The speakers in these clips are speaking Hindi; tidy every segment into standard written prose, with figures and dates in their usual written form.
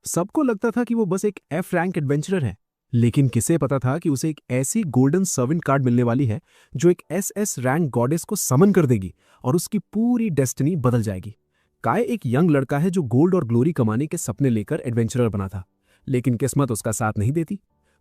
सबको लगता था कि वो बस एक एफ रैंक एडवेंचरर है, लेकिन किसे पता था कि उसे एक ऐसी गोल्डन सर्वेंट कार्ड मिलने वाली है जो एक एसएस रैंक गॉडेस को समन कर देगी और उसकी पूरी डेस्टिनी बदल जाएगी। काय एक यंग लड़का है जो गोल्ड और ग्लोरी कमाने के सपने लेकर एडवेंचरर बना था, लेकिन किस्मत उसका साथ नहीं देती।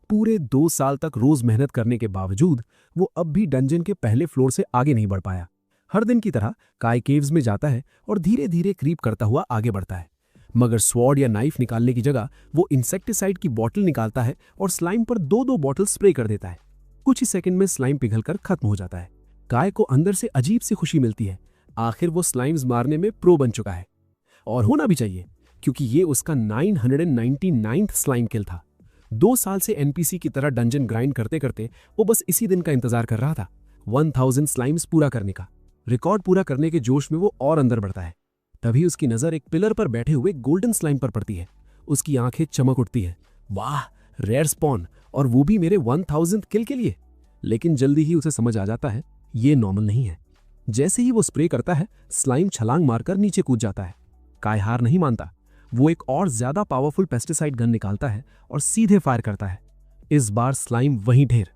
पूरे 2 साल तक रोज मेहनत करने के बावजूद वो अब भी डंजन के पहले फ्लोर से आगे नहीं बढ़ पाया। हर दिन की तरह काय केव्स में जाता है और धीरे धीरे क्रीप करता हुआ आगे बढ़ता है, मगर स्वॉर्ड या नाइफ निकालने की जगह वो इंसेक्टिसाइड की बोतल निकालता है और स्लाइम पर 2-2 बॉटल स्प्रे कर देता है। कुछ ही सेकंड में स्लाइम पिघलकर खत्म हो जाता है। काय को अंदर से अजीब सी खुशी मिलती है, आखिर वो स्लाइम्स मारने में प्रो बन चुका है। और होना भी चाहिए, क्योंकि ये उसका 999th स्लाइम किल था। 2 साल से एनपीसी की तरह डंजन ग्राइंड करते करते वो बस इसी दिन का इंतजार कर रहा था, 1000 स्लाइम्स पूरा करने का। रिकॉर्ड पूरा करने के जोश में वो और अंदर बढ़ता है। तभी उसकी नजर एक पिलर पर बैठे हुए गोल्डन स्लाइम पर पड़ती है। उसकी आंखें चमक उठती हैं। वाह, रेयर स्पॉन, और वो भी मेरे 1000th किल के लिए। लेकिन जल्दी ही उसे समझ आ जाता है ये नॉर्मल नहीं है। जैसे ही वो स्प्रे करता है, स्लाइम छलांग मारकर नीचे कूद जाता है। काय हार नहीं मानता। वो एक और ज्यादा पावरफुल पेस्टिसाइड गन निकालता है और सीधे फायर करता है। इस बार स्लाइम वहीं ढेर।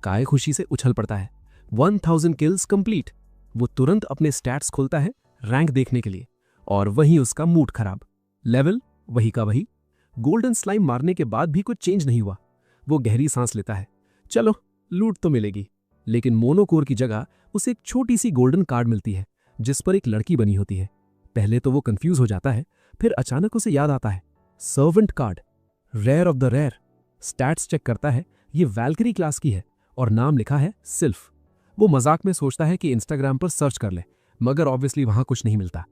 काय खुशी से उछल पड़ता है। 1000 किल्स कंप्लीट। वो तुरंत अपने स्टैट्स खोलता है रैंक देखने के लिए, और वहीं उसका मूड खराब। लेवल वही का वही। गोल्डन स्लाइम मारने के बाद भी कुछ चेंज नहीं हुआ। वो गहरी सांस लेता है। चलो, लूट तो मिलेगी। लेकिन मोनोकोर की जगह उसे एक छोटी सी गोल्डन कार्ड मिलती है जिस पर एक लड़की बनी होती है। पहले तो वो कंफ्यूज हो जाता है, फिर अचानक उसे याद आता है, servant card, rare of the rare. Stats check करता है, ये वैल्करी क्लास की है और नाम लिखा है सिल्फ। वो मजाक में सोचता है कि इंस्टाग्राम पर सर्च कर ले, मगर ऑब्वियसली वहां कुछ नहीं मिलता।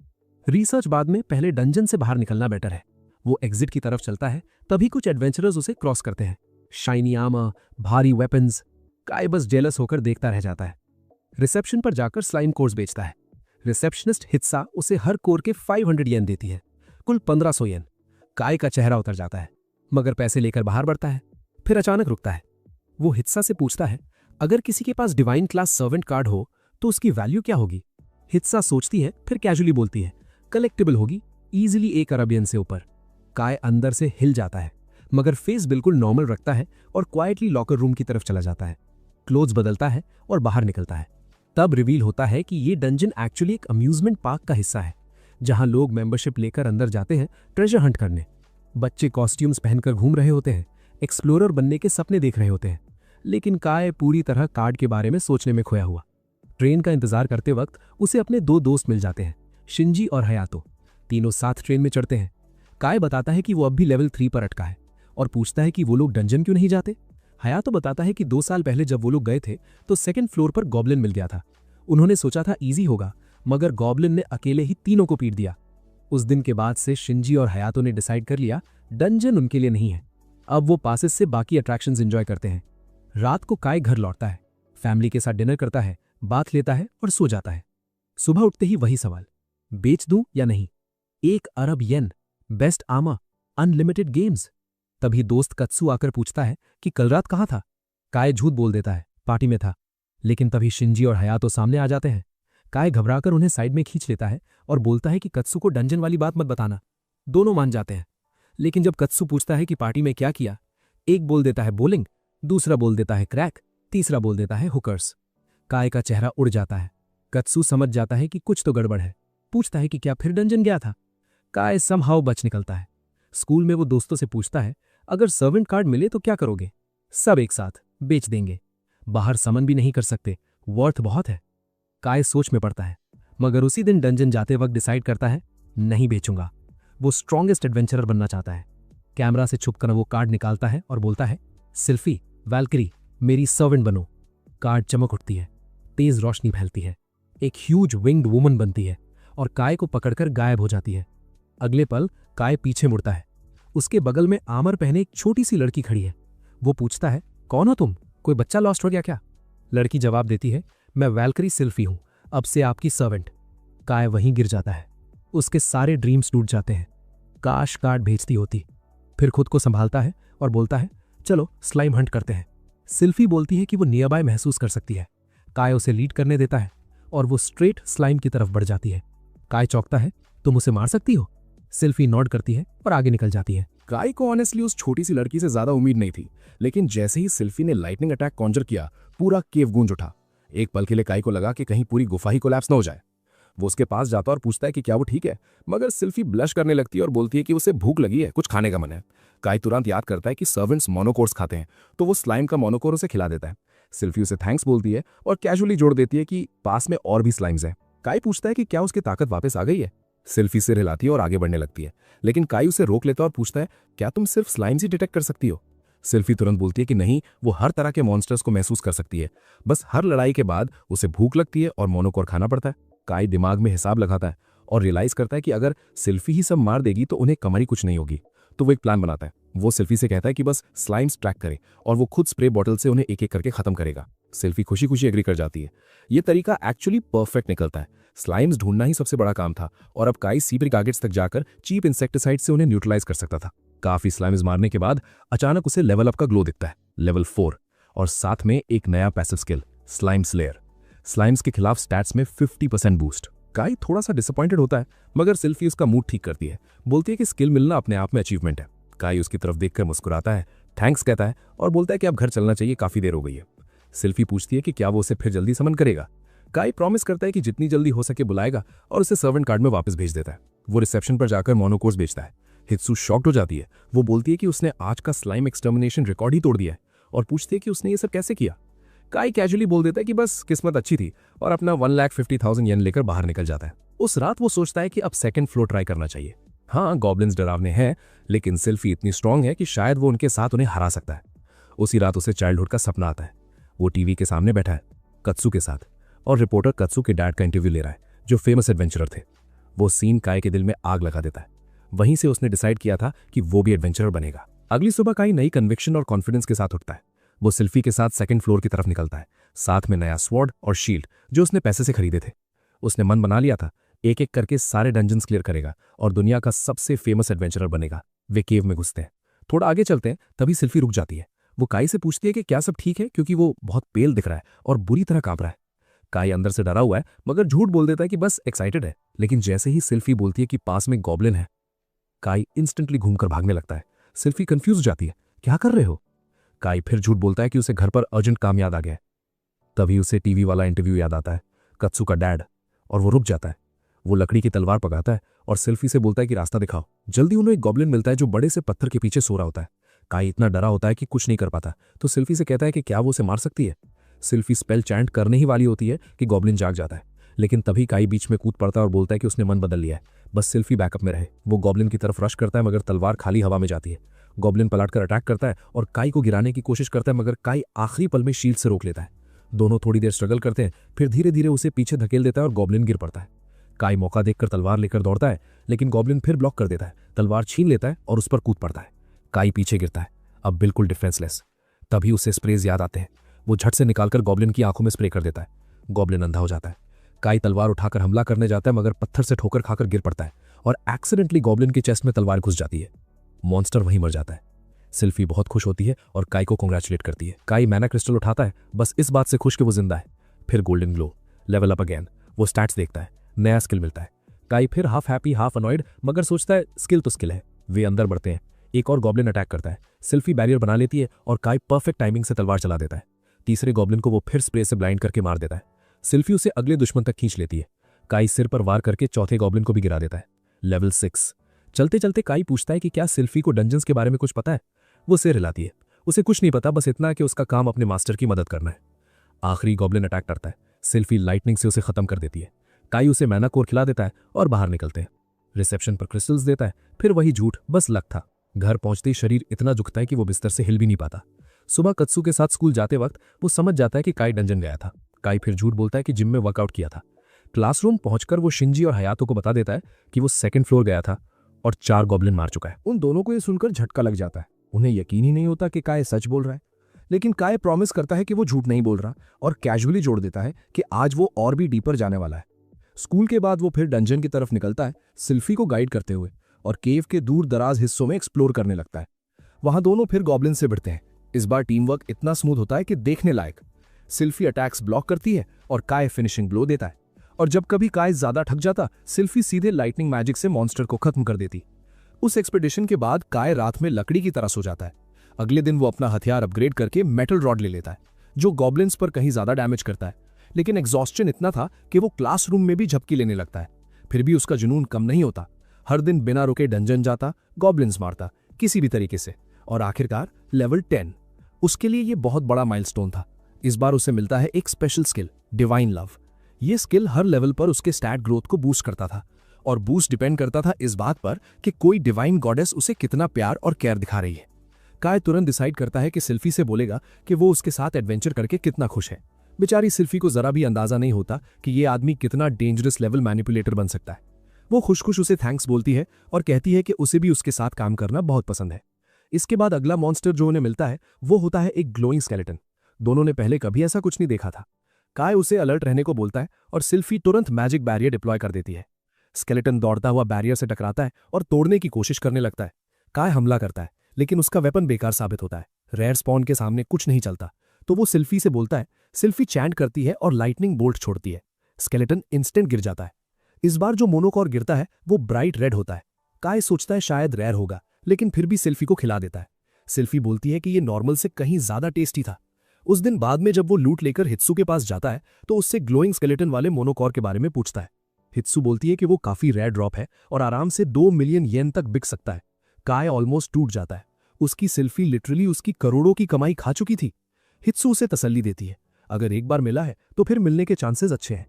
रिसर्च बाद में, पहले डंजन से बाहर निकलना बेटर है। वो एग्जिट की तरफ चलता है, तभी कुछ एडवेंचरर्स उसे क्रॉस करते हैं। शाइनी आर्मर, भारी वेपन्स। काय बस जेलस होकर देखता रह जाता है। रिसेप्शन पर जाकर स्लाइम कोर्स बेचता है। रिसेप्शनिस्ट हित्सा उसे हर कोर के 500 येन देती है, कुल 1500 येन। काय का चेहरा उतर जाता है, मगर पैसे लेकर बाहर बढ़ता है। फिर अचानक रुकता है। वो हित्सा से पूछता है, अगर किसी के पास डिवाइन क्लास सर्वेंट कार्ड हो तो उसकी वैल्यू क्या होगी? हित्सा सोचती है, फिर कैजुअली बोलती है, कलेक्टिबल होगी, इजीली 1 अरब येन से ऊपर। काय अंदर से हिल जाता है, मगर फेस बिल्कुल नॉर्मल रखता है और क्वाइटली लॉकर रूम की तरफ चला जाता है। क्लोथ्स बदलता है और बाहर निकलता है। तब रिवील होता है कि ये डंजन एक्चुअली एक अम्यूजमेंट पार्क का हिस्सा है, जहां लोग मेंबरशिप लेकर अंदर जाते हैं ट्रेजर हंट करने। बच्चे कॉस्ट्यूम्स पहनकर घूम रहे होते हैं, एक्सप्लोरर बनने के सपने देख रहे होते हैं। लेकिन काय पूरी तरह कार्ड के बारे में सोचने में खोया हुआ। ट्रेन का इंतजार करते वक्त उसे अपने 2 दोस्त मिल जाते हैं, शिंजी और हयातो। तीनों साथ ट्रेन में चढ़ते हैं। काय बताता है कि वो अब भी लेवल 3 पर अटका है और पूछता है कि वो लोग डंजन क्यों नहीं जाते। हयातो बताता है कि 2 साल पहले जब वो लोग गए थे तो 2nd फ्लोर पर गॉब्लिन मिल गया था। उन्होंने सोचा था इजी होगा, मगर गॉब्लिन ने अकेले ही तीनों को पीट दिया। उस दिन के बाद से शिंजी और हयातो ने डिसाइड कर लिया डंजन उनके लिए नहीं है। अब वो पासेस से बाकी अट्रैक्शंस एंजॉय करते हैं। रात को काय घर लौटता है, फैमिली के साथ डिनर करता है, बात लेता है और सो जाता है। सुबह उठते ही वही सवाल, बेच दूं या नहीं? 1 अरब येन, बेस्ट आर्मर, अनलिमिटेड गेम्स। तभी दोस्त कत्सु आकर पूछता है कि कल रात कहाँ था? काय झूठ बोल देता है, पार्टी में था। लेकिन तभी शिंजी और हयातो सामने आ जाते हैं। काय घबराकर उन्हें साइड में खींच लेता है और बोलता है कि कत्सु को डंजन वाली बात मत बताना। दोनों मान जाते हैं। लेकिन जब कत्सु पूछता है कि पार्टी में क्या किया, एक बोल देता है बोलिंग, दूसरा बोल देता है क्रैक, तीसरा बोल देता है हुकर्स। काय का चेहरा उड़ जाता है। कत्सु समझ जाता है कि कुछ तो गड़बड़ है। पूछता है कि क्या फिर डंजन गया था? काय समहाउ बच निकलता है। स्कूल में वो दोस्तों से पूछता है, अगर सर्वेंट कार्ड मिले तो क्या करोगे? सब एक साथ बेच देंगे। बाहर समन भी नहीं कर सकते, वर्थ बहुत है। काय सोच में पड़ता है, मगर उसी दिन डंजन जाते वक्त डिसाइड करता है नहीं बेचूंगा। वो स्ट्रॉन्गेस्ट एडवेंचरर बनना चाहता है। कैमरा से छुपकर वो कार्ड निकालता है और बोलता है, सिल्फी, वैल्करी, मेरी सर्वेंट बनो। कार्ड चमक उठती है, तेज रोशनी फैलती है, एक ह्यूज विंग्ड वुमन बनती है और काय को पकड़कर गायब हो जाती है। अगले पल काय पीछे मुड़ता है। उसके बगल में आर्मर पहने एक छोटी सी लड़की खड़ी है। वो पूछता है, कौन हो तुम? कोई बच्चा लॉस्ट हो गया क्या? लड़की जवाब देती है, मैं वैल्करी सिल्फी हूं, अब से आपकी सर्वेंट। काय वहीं गिर जाता है। उसके सारे ड्रीम्स टूट जाते हैं। काश कार्ड भेजती होती। फिर खुद को संभालता है और बोलता है, चलो स्लाइम हंट करते हैं। सिल्फी बोलती है कि वो नियर बाय महसूस कर सकती है। काय उसे लीड करने देता है और वो स्ट्रेट स्लाइम की तरफ बढ़ जाती है। काय चौंकता है, तुम उसे मार सकती हो? सिल्फी नॉड करती है और आगे निकल जाती है। काई को ऑनेस्टली उस छोटी सी लड़की से ज्यादा उम्मीद नहीं थी, लेकिन जैसे ही सिल्फी ने लाइटनिंग अटैक कॉन्जर किया, पूरा केव गूंज उठा। एक पल के लिए काई को लगा कि कहीं पूरी गुफा ही कोलैप्स न हो जाए। वो उसके पास जाता और पूछता है कि क्या वो ठीक है, मगर सिल्फी ब्लश करने लगती है और बोलती है कि उसे भूख लगी है, कुछ खाने का मन है। काई तुरंत याद करता है कि सर्वेंट्स मोनोकोर्स खाते हैं, तो वो स्लाइम का मोनोकोर उसे खिला देता है। सिल्फी उसे थैंक्स बोलती है और कैजुअली जोड़ देती है कि पास में और भी स्लाइम्स हैं। काई पूछता है कि क्या उसकी ताकत वापस आ गई है। सिल्फी सिर हिलाती है और आगे बढ़ने लगती है, लेकिन काई उसे रोक लेता और पूछता है, क्या तुम सिर्फ स्लाइम्स ही डिटेक्ट कर सकती हो? सिल्फी तुरंत बोलती है कि नहीं, वो हर तरह के मॉन्स्टर्स को महसूस कर सकती है। बस हर लड़ाई के बाद उसे भूख लगती है और मोनोकोर खाना पड़ता है। काई दिमाग में हिसाब लगाता है और रियलाइज करता है कि अगर सिल्फी ही सब मार देगी तो उन्हें कमरी कुछ नहीं होगी। तो वो एक प्लान बनाता है। वो सिल्फी से कहता है कि बस स्लाइम्स ट्रैक करे और वो खुद स्प्रे बॉटल से उन्हें एक एक करके खत्म करेगा। सिल्फी खुशी खुशी एग्री कर जाती है। ये तरीका एक्चुअली परफेक्ट निकलता है। स्लाइम्स ढूंढना ही सबसे बड़ा काम था और अब काई सीपर गार्गेट्स तक जाकर चीप इंसेक्टिसाइड से उन्हें न्यूट्रलाइज कर सकता था। काफी स्लाइम्स मारने के बाद अचानक उसे लेवल अप का ग्लो दिखता है, लेवल 4, और साथ में एक नया passive skill, slime slayer. Slimes के खिलाफ स्टैट्स में 50% बूस्ट। काई थोड़ा सा डिसअपॉइंटेड होता है, मगर सिल्फी उसका मूड ठीक करती है। बोलती है कि स्किल मिलना अपने आप में अचीवमेंट है। काई उसकी तरफ देखकर मुस्कुराता है, थैंक्स कहता है और बोलता है कि अब घर चलना चाहिए, काफी देर हो गई है। सिल्फी पूछती है कि क्या वो उसे फिर जल्दी समन करेगा। काई प्रॉमिस करता है कि जितनी जल्दी हो सके बुलाएगा और उसे सर्वेंट कार्ड में वापस भेज देता है। वो रिसेप्शन पर जाकर मोनोकोर्स बेचता है। हित्सू शॉक्ड हो जाती है। वो बोलती है कि उसने आज का स्लाइम एक्सटर्मिनेशन रिकॉर्ड ही तोड़ दिया है और पूछती है कि उसने ये सब कैसे किया। काई कैजुअली बोल देता है कि बस किस्मत अच्छी थी और अपना 1,50,000 येन लेकर बाहर निकल जाता है। उस रात वो सोचता है कि अब सेकंड फ्लोर ट्राई करना चाहिए। हाँ, गॉब्लिन्स डरावने हैं, लेकिन सिल्फी इतनी स्ट्रांग है कि शायद वो उनके साथ उन्हें हरा सकता है। उसी रात उसे चाइल्डहुड का सपना आता है। वो टीवी के सामने बैठा है कत्सू के साथ, और रिपोर्टर कत्सू के डैड का इंटरव्यू ले रहा है, जो फेमस एडवेंचरर थे। वो सीन काई के दिल में आग लगा देता है। वहीं से उसने डिसाइड किया था कि वो भी एडवेंचरर बनेगा। अगली सुबह काई नई कन्विक्शन और कॉन्फिडेंस के साथ उठता है। वो सिल्फी के साथ सेकंड फ्लोर की तरफ निकलता है, साथ में नया स्वॉर्ड और शील्ड जो उसने पैसे से खरीदे थे। उसने मन बना लिया था, एक एक करके सारे डंजन्स क्लियर करेगा और दुनिया का सबसे फेमस एडवेंचरर बनेगा। वे केव में घुसते हैं। थोड़ा आगे चलते हैं, तभी सिल्फी रुक जाती है। वो काई से पूछती है कि क्या सब ठीक है, क्योंकि वो बहुत पेल दिख रहा है और बुरी तरह कांप रहा है। काई अंदर से डरा हुआ है, मगर झूठ बोल देता है कि बस एक्साइटेड है। लेकिन जैसे ही सिल्फी बोलती है कि पास में गॉब्लिन है, काई इंस्टेंटली घूमकर भागने लगता है। सिल्फी कंफ्यूज हो जाती है, क्या कर रहे हो? काई फिर झूठ बोलता है कि उसे घर पर अर्जेंट काम याद आ गया है। तभी उसे टीवी वाला इंटरव्यू याद आता है, कत्सू का डैड, और वो रुक जाता है। वो लकड़ी की तलवार पकाता है और सिल्फी से बोलता है कि रास्ता दिखाओ। जल्दी उन्हें एक गॉब्लिन मिलता है जो बड़े से पत्थर के पीछे सो रहा होता है। काई इतना डरा होता है कि कुछ नहीं कर पाता, तो सिल्फी से कहता है कि क्या वो उसे मार सकती है। सिल्फी स्पेल चैंट करने ही वाली होती है कि गॉब्लिन जाग जाता है, लेकिन तभी काई बीच में कूद पड़ता है और बोलता है कि उसने मन बदल लिया है, बस सिल्फी बैकअप में रहे। वो गॉब्लिन की तरफ रश करता है, मगर तलवार खाली हवा में जाती है। गॉब्लिन पलटकर अटैक करता है और काई को गिराने की कोशिश करता है, मगर काई आखिरी पल में शील्ड से रोक लेता है। दोनों थोड़ी देर स्ट्रगल करते हैं, फिर धीरे धीरे उसे पीछे धकेल देता है और गॉब्लिन गिर पड़ता है। काई मौका देखकर तलवार लेकर दौड़ता है, लेकिन गॉब्लिन फिर ब्लॉक कर देता है, तलवार छीन लेता है और उस पर कूद पड़ता है। काई पीछे गिरता है, अब बिल्कुल डिफेंसलेस। तभी उसे स्प्रेज याद आते हैं। वो झट से निकालकर गॉब्लिन की आंखों में स्प्रे कर देता है। गॉब्लिन अंधा हो जाता है। काई तलवार उठाकर हमला करने जाता है, मगर पत्थर से ठोकर खाकर गिर पड़ता है और एक्सीडेंटली गॉब्लिन की चेस्ट में तलवार घुस जाती है। मॉन्स्टर वहीं मर जाता है। सिल्फी बहुत खुश होती है और काई को कांग्रेचुलेट करती है। काई मैना क्रिस्टल उठाता है, बस इस बात से खुश कि वो जिंदा है। फिर golden glow, level up again. वो स्टैट्स देखता है, नया स्किल मिलता है। काई फिर हाफ हैप्पी हाफ अनॉयड, मगर सोचता है स्किल तो स्किल है। वे अंदर बढ़ते हैं। एक और गॉब्लिन अटैक करता है। सिल्फी बैरियर बना लेती है और काई परफेक्ट टाइमिंग से तलवार चला देता है। तीसरे गॉब्लिन को वो फिर स्प्रे से ब्लाइंड करके मार देता है। सिल्फी उसे अगले दुश्मन तक खींच लेती है। काई सिर पर वार करके चौथे गॉब्लिन को भी गिरा देता है। लेवल 6। चलते चलते काई पूछता है कि क्या सिल्फी को डंजन्स के बारे में कुछ पता है। वो सिर हिलाती है, उसे कुछ नहीं पता, बस इतना कि उसका काम अपने मास्टर की मदद करना है। आखिरी गॉब्लिन अटैक करता है। सिल्फी लाइटनिंग से उसे खत्म कर देती है। काई उसे मैना कोर खिला देता है और बाहर निकलते हैं। रिसेप्शन पर क्रिस्टल्स देता है, फिर वही झूठ, बस लक था। घर पहुंचते ही शरीर इतना झुकता है कि वो बिस्तर से हिल भी नहीं पाता। सुबह कत्सू के साथ स्कूल जाते वक्त वो समझ जाता है कि काई डंजन गया था। काई फिर झूठ बोलता है कि जिम में वर्कआउट किया था। क्लासरूम पहुंचकर वो शिंजी और हयातो को बता देता है कि वो सेकंड फ्लोर गया था और 4 गॉब्लिन मार चुका है। उन दोनों को ये सुनकर झटका लग जाता है। उन्हें यकीन ही नहीं होता कि काई सच बोल रहा है, लेकिन काई प्रॉमिस करता है कि वो झूठ नहीं बोल रहा और कैजुअली जोड़ देता है कि आज वो और भी डीपर जाने वाला है। स्कूल के बाद वो फिर डंजन की तरफ निकलता है, सिल्फी को गाइड करते हुए, और केव के दूर दराज हिस्सों में एक्सप्लोर करने लगता है। वहां दोनों फिर गॉब्लिन से भिड़ते हैं। इस बार टीम वर्क इतना स्मूथ होता है कि देखने लायक। सिल्फी अटैक्स ब्लॉक करती है और काई फिनिशिंग ब्लो देता है, और जब कभी काई ज्यादा थक जाता, सिल्फी सीधे लाइटनिंग मैजिक से मॉन्स्टर को खत्म कर देती। उस एक्सपेडिशन के बाद काय रात में लकड़ी की तरह सो जाता है। अगले दिन वो अपना हथियार अपग्रेड करके मेटल रॉड ले लेता है, जो गॉब्लिन्स पर कहीं ज्यादा डैमेज करता है। लेकिन एग्जॉस्शन इतना था कि वो क्लासरूम में भी झपकी लेने लगता है। फिर भी उसका जुनून कम नहीं होता। हर दिन बिना रुके डंजन जाता, गॉब्लिन्स मारता किसी भी तरीके से, और आखिरकार लेवल 10। उसके लिए ये बहुत बड़ा माइलस्टोन था। इस बार उसे मिलता है एक स्पेशल स्किल, डिवाइन लव। ये स्किल हर लेवल पर उसके स्टैट ग्रोथ को बूस्ट करता था, और बूस्ट डिपेंड करता था इस बात पर कि कोई डिवाइन गॉडेस उसे कितना प्यार और केयर दिखा रही है। काय तुरंत डिसाइड करता है कि सिल्फी से बोलेगा कि वो उसके साथ एडवेंचर करके कितना खुश है। बेचारी सिल्फी को जरा भी अंदाजा नहीं होता कि ये आदमी कितना डेंजरस लेवल मैनिपुलेटर बन सकता है। वो खुश खुश उसे थैंक्स बोलती है और कहती है कि उसे भी उसके साथ काम करना बहुत पसंद है। इसके बाद अगला मॉन्स्टर जो उन्हें मिलता है वो होता है एक ग्लोइंग स्केलेटन। दोनों ने पहले कभी ऐसा कुछ नहीं देखा था। काय उसे अलर्ट रहने को बोलता है और सिल्फी तुरंत मैजिक बैरियर डिप्लॉय कर देती है। स्केलेटन दौड़ता हुआ बैरियर से टकराता है और तोड़ने की कोशिश करने लगता है। काय हमला करता है, लेकिन उसका वेपन बेकार साबित होता है। रेयर स्पॉन के सामने कुछ नहीं चलता, तो वो सिल्फी से बोलता है। सिल्फी चैंट करती है और लाइटनिंग बोल्ट छोड़ती है। स्केलेटन इंस्टेंट गिर जाता है। इस बार जो मोनोकॉर गिरता है वो ब्राइट रेड होता है। काय सोचता है शायद रेयर होगा, लेकिन फिर भी सिल्फी को खिला देता है। सिल्फी बोलती है कि ये नॉर्मल से कहीं ज्यादा टेस्टी था। उस दिन बाद में जब वो लूट लेकर हित्सू के पास जाता है तो उससे ग्लोइंग स्केलेटन वाले मोनोकॉर के बारे में पूछता है। हित्सू बोलती है कि वो काफी रेयर ड्रॉप है और आराम से 2 मिलियन येन तक बिक सकता है। काय ऑलमोस्ट टूट जाता है। उसकी सिल्फी लिटरली उसकी करोड़ों की कमाई खा चुकी थी। हित्सू उसे तसल्ली देती है, अगर एक बार मिला है तो फिर मिलने के चांसेस अच्छे हैं।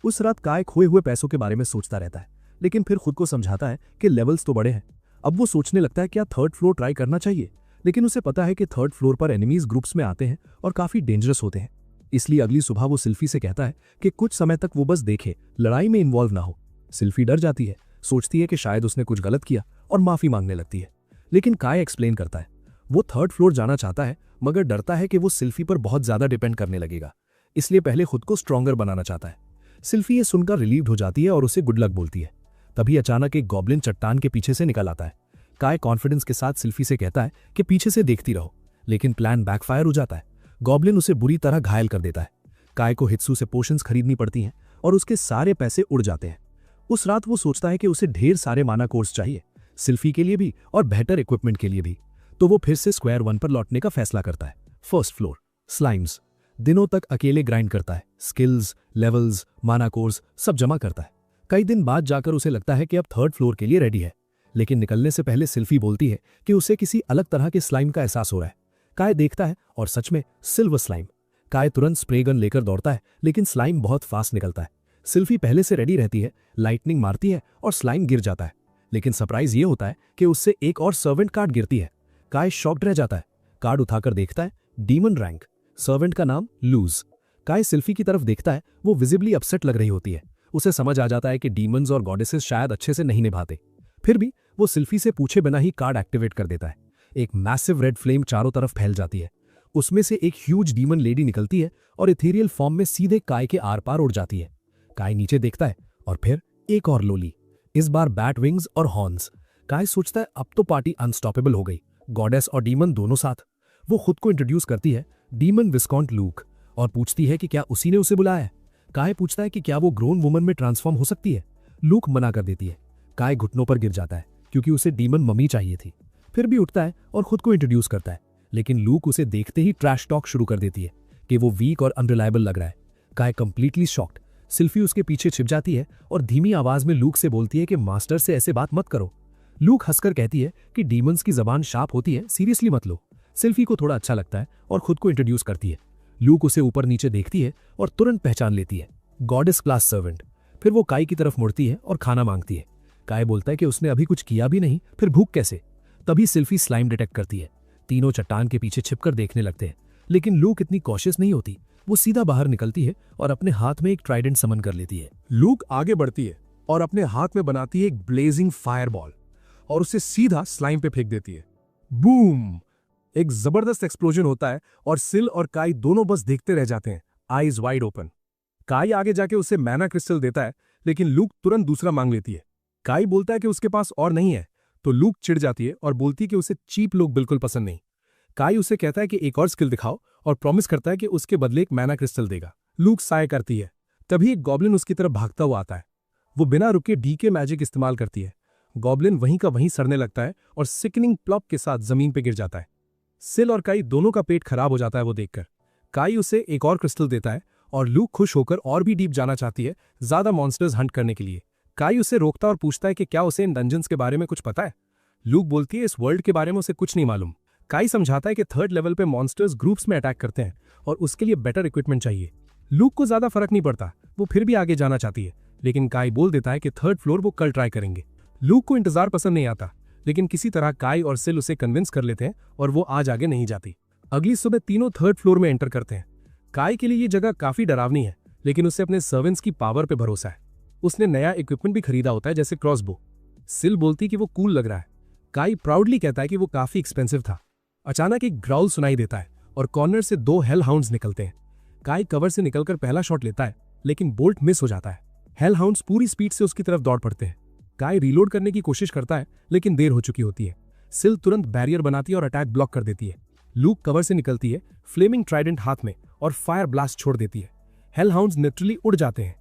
उस रात काय खोए हुए पैसों के बारे में सोचता रहता है, लेकिन फिर खुद को समझाता है कि लेवल्स तो बड़े हैं। अब वो सोचने लगता है क्या थर्ड फ्लोर ट्राई करना चाहिए, लेकिन उसे पता है कि थर्ड फ्लोर पर एनिमीज ग्रुप्स में आते हैं और काफी डेंजरस होते हैं। इसलिए अगली सुबह वो सिल्फी से कहता है कि कुछ समय तक वो बस देखे, लड़ाई में इन्वॉल्व ना हो। सिल्फी डर जाती है, सोचती है कि शायद उसने कुछ गलत किया और माफी मांगने लगती है। लेकिन काय एक्सप्लेन करता है वो थर्ड फ्लोर जाना चाहता है, मगर डरता है कि वो सिल्फी पर बहुत ज्यादा डिपेंड करने लगेगा, इसलिए पहले खुद को स्ट्रॉन्गर बनाना चाहता है। सिल्फी ये सुनकर रिलीव्ड हो जाती है और उसे गुड लक बोलती है। तभी अचानक एक गॉब्लिन चट्टान के पीछे से निकल आता है। काय कॉन्फिडेंस के साथ सिल्फी से कहता है कि पीछे से देखती रहो, लेकिन प्लान बैकफायर हो जाता है। गॉब्लिन उसे बुरी तरह घायल कर देता है। काय को हित्सू से पोशंस खरीदनी पड़ती हैं और उसके सारे पैसे उड़ जाते हैं। उस रात वो सोचता है कि उसे ढेर सारे माना कोर्स चाहिए, सिल्फी के लिए भी और बेहतर इक्विपमेंट के लिए भी। तो वो फिर से स्क्वायर 1 पर लौटने का फैसला करता है। First floor, slimes. दिनों तक अकेले ग्राइंड करता है, स्किल्स, लेवल्स, माना कोर्स सब जमा करता है। कई दिन बाद जाकर उसे लगता है कि अब थर्ड फ्लोर के लिए रेडी है, लेकिन निकलने से पहले सिल्फी बोलती है कि उसे किसी अलग तरह के स्लाइम का एहसास हो रहा है। काय देखता है और सच में सिल्वर स्लाइम। काय तुरंत स्प्रे गन लेकर दौड़ता है, लेकिन स्लाइम बहुत फास्ट निकलता है। सिल्फी पहले से रेडी रहती है, लाइटनिंग मारती है और स्लाइम गिर जाता है। लेकिन सरप्राइज ये होता है कि उससे एक और सर्वेंट कार्ड गिरती है। काय शॉक्ड रह जाता है। कार्ड उठाकर देखता है, डीमन रैंक, सर्वेंट का नाम लूज। काय सिल्फी की तरफ देखता है, वो विजिबली अपसेट लग रही होती है। उसे समझ आ जाता है कि डीमंस और गॉडेसेस शायद अच्छे से नहीं निभाते। फिर भी वो सिल्फी से पूछे बिना ही कार्ड एक्टिवेट कर देता है। एक मैसिव रेड फ्लेम चारों तरफ फैल जाती है। उसमें से एक ह्यूज डीमन लेडी निकलती है और इथेरियल फॉर्म में सीधे काय के आर पार उड़ जाती है। काय नीचे देखता है और फिर एक और लोली, इस बार बैट विंग्स और हॉर्न्स। काय सोचता है अब तो पार्टी अनस्टॉपेबल हो गई, गॉडेस और डीमन दोनों साथ। वो खुद को इंट्रोड्यूस करती है, डीमन विस्कॉन्ट लूक, और पूछती है कि क्या उसी ने उसे बुलाया है। काय पूछता है कि क्या वो ग्रोन वुमन में ट्रांसफॉर्म हो सकती है। लूक मना कर देती है। काय घुटनों पर गिर जाता है क्योंकि उसे डीमन मम्मी चाहिए थी। फिर भी उठता है और खुद को इंट्रोड्यूस करता है, लेकिन लूक उसे देखते ही ट्रैश टॉक शुरू कर देती है कि वो वीक और अनरिलायबल लग रहा है। काय कंप्लीटली शॉक्ड। सिल्फी उसके पीछे छिप जाती है और धीमी आवाज में लूक से बोलती है कि मास्टर से ऐसे बात मत करो। लूक हंसकर कहती है कि डीमंस की जबान शार्प होती है, सीरियसली मत लो। सिल्फी को थोड़ा अच्छा लगता है और खुद को इंट्रोड्यूस करती है। लूक उसे ऊपर नीचे देखती है और तुरंत पहचान लेती है, गॉडेस क्लास सर्वेंट। फिर वो काय की तरफ मुड़ती है और खाना मांगती है। काय बोलता है कि उसने अभी कुछ किया भी नहीं, फिर भूख कैसे। तभी सिल्फी स्लाइम डिटेक्ट करती है। तीनों चट्टान के पीछे छिपकर देखने लगते हैं, लेकिन लूक इतनी कॉशियस नहीं होती। वो सीधा बाहर निकलती है और अपने हाथ में एक ट्राइडेंट समन कर लेती है। लूक आगे बढ़ती है और अपने हाथ में बनाती है एक ब्लेजिंग फायरबॉल और उसे सीधा स्लाइम पे फेंक देती है। बूम! एक जबरदस्त एक्सप्लोजन होता है और सिल और काय दोनों बस देखते रह जाते हैं, आईज वाइड ओपन। काय आगे जाके उसे मैना क्रिस्टल देता है, लेकिन लूक तुरंत दूसरा मांग लेती है। काय बोलता है कि उसके पास और नहीं है, तो लूक चिढ़ जाती है और बोलती है कि उसे चीप लोग बिल्कुल पसंद नहीं। काय उसे कहता है कि एक और स्किल दिखाओ और प्रॉमिस करता है कि उसके बदले एक मैना क्रिस्टल देगा। लूक साय करती है। तभी एक गॉब्लिन उसकी तरफ भागता हुआ आता है। वो बिना रुके डीके मैजिक इस्तेमाल करती है। गॉब्लिन वहीं का वहीं सड़ने लगता है और सिकनिंग प्लॉप के साथ जमीन पे गिर जाता है। सिल और काई दोनों का पेट खराब हो जाता है वो देखकर। काई उसे एक और क्रिस्टल देता है और लूक खुश होकर और भी डीप जाना चाहती है, ज्यादा मॉन्स्टर्स हंट करने के लिए। काई उसे रोकता और पूछता है कि क्या उसे इन डंजन्स के बारे में कुछ पता है। लूक बोलती है इस वर्ल्ड के बारे में उसे कुछ नहीं मालूम। काई समझाता है कि 3rd लेवल पे मॉन्स्टर्स ग्रुप्स में अटैक करते हैं और उसके लिए बेटर इक्विपमेंट चाहिए। लूक को ज्यादा फर्क नहीं पड़ता, वो फिर भी आगे जाना चाहती है, लेकिन काई बोल देता है कि 3rd फ्लोर वो कल ट्राई करेंगे। लूक को इंतजार पसंद नहीं आता, लेकिन किसी तरह काई और सिल उसे कन्विंस कर लेते हैं और वो आज आगे नहीं जाती। अगली सुबह तीनों 3rd फ्लोर में एंटर करते हैं। काई के लिए ये जगह काफी डरावनी है, लेकिन उसे अपने सर्वेंट्स की पावर पे भरोसा है। उसने नया इक्विपमेंट भी खरीदा होता है, जैसे क्रॉसबो। सिल बोलती कि वो कूल लग रहा है। काई प्राउडली कहता है कि वो काफी एक्सपेंसिव था। अचानक एक ग्राउल सुनाई देता है और कॉर्नर से 2 हेल हाउंड्स निकलते हैं। काई कवर से निकलकर पहला शॉट लेता है, लेकिन बोल्ट मिस हो जाता है। हेल हाउंड्स पूरी स्पीड से उसकी तरफ दौड़ पड़ते हैं। काई रीलोड करने की कोशिश करता है, लेकिन देर हो चुकी होती है। सिल तुरंत बैरियर बनाती है और अटैक ब्लॉक कर देती है। लूक कवर से निकलती है, फ्लेमिंग ट्राइडेंट हाथ में, और फायर ब्लास्ट छोड़ देती है। हेल हाउंड्स लिटरली उड़ जाते हैं।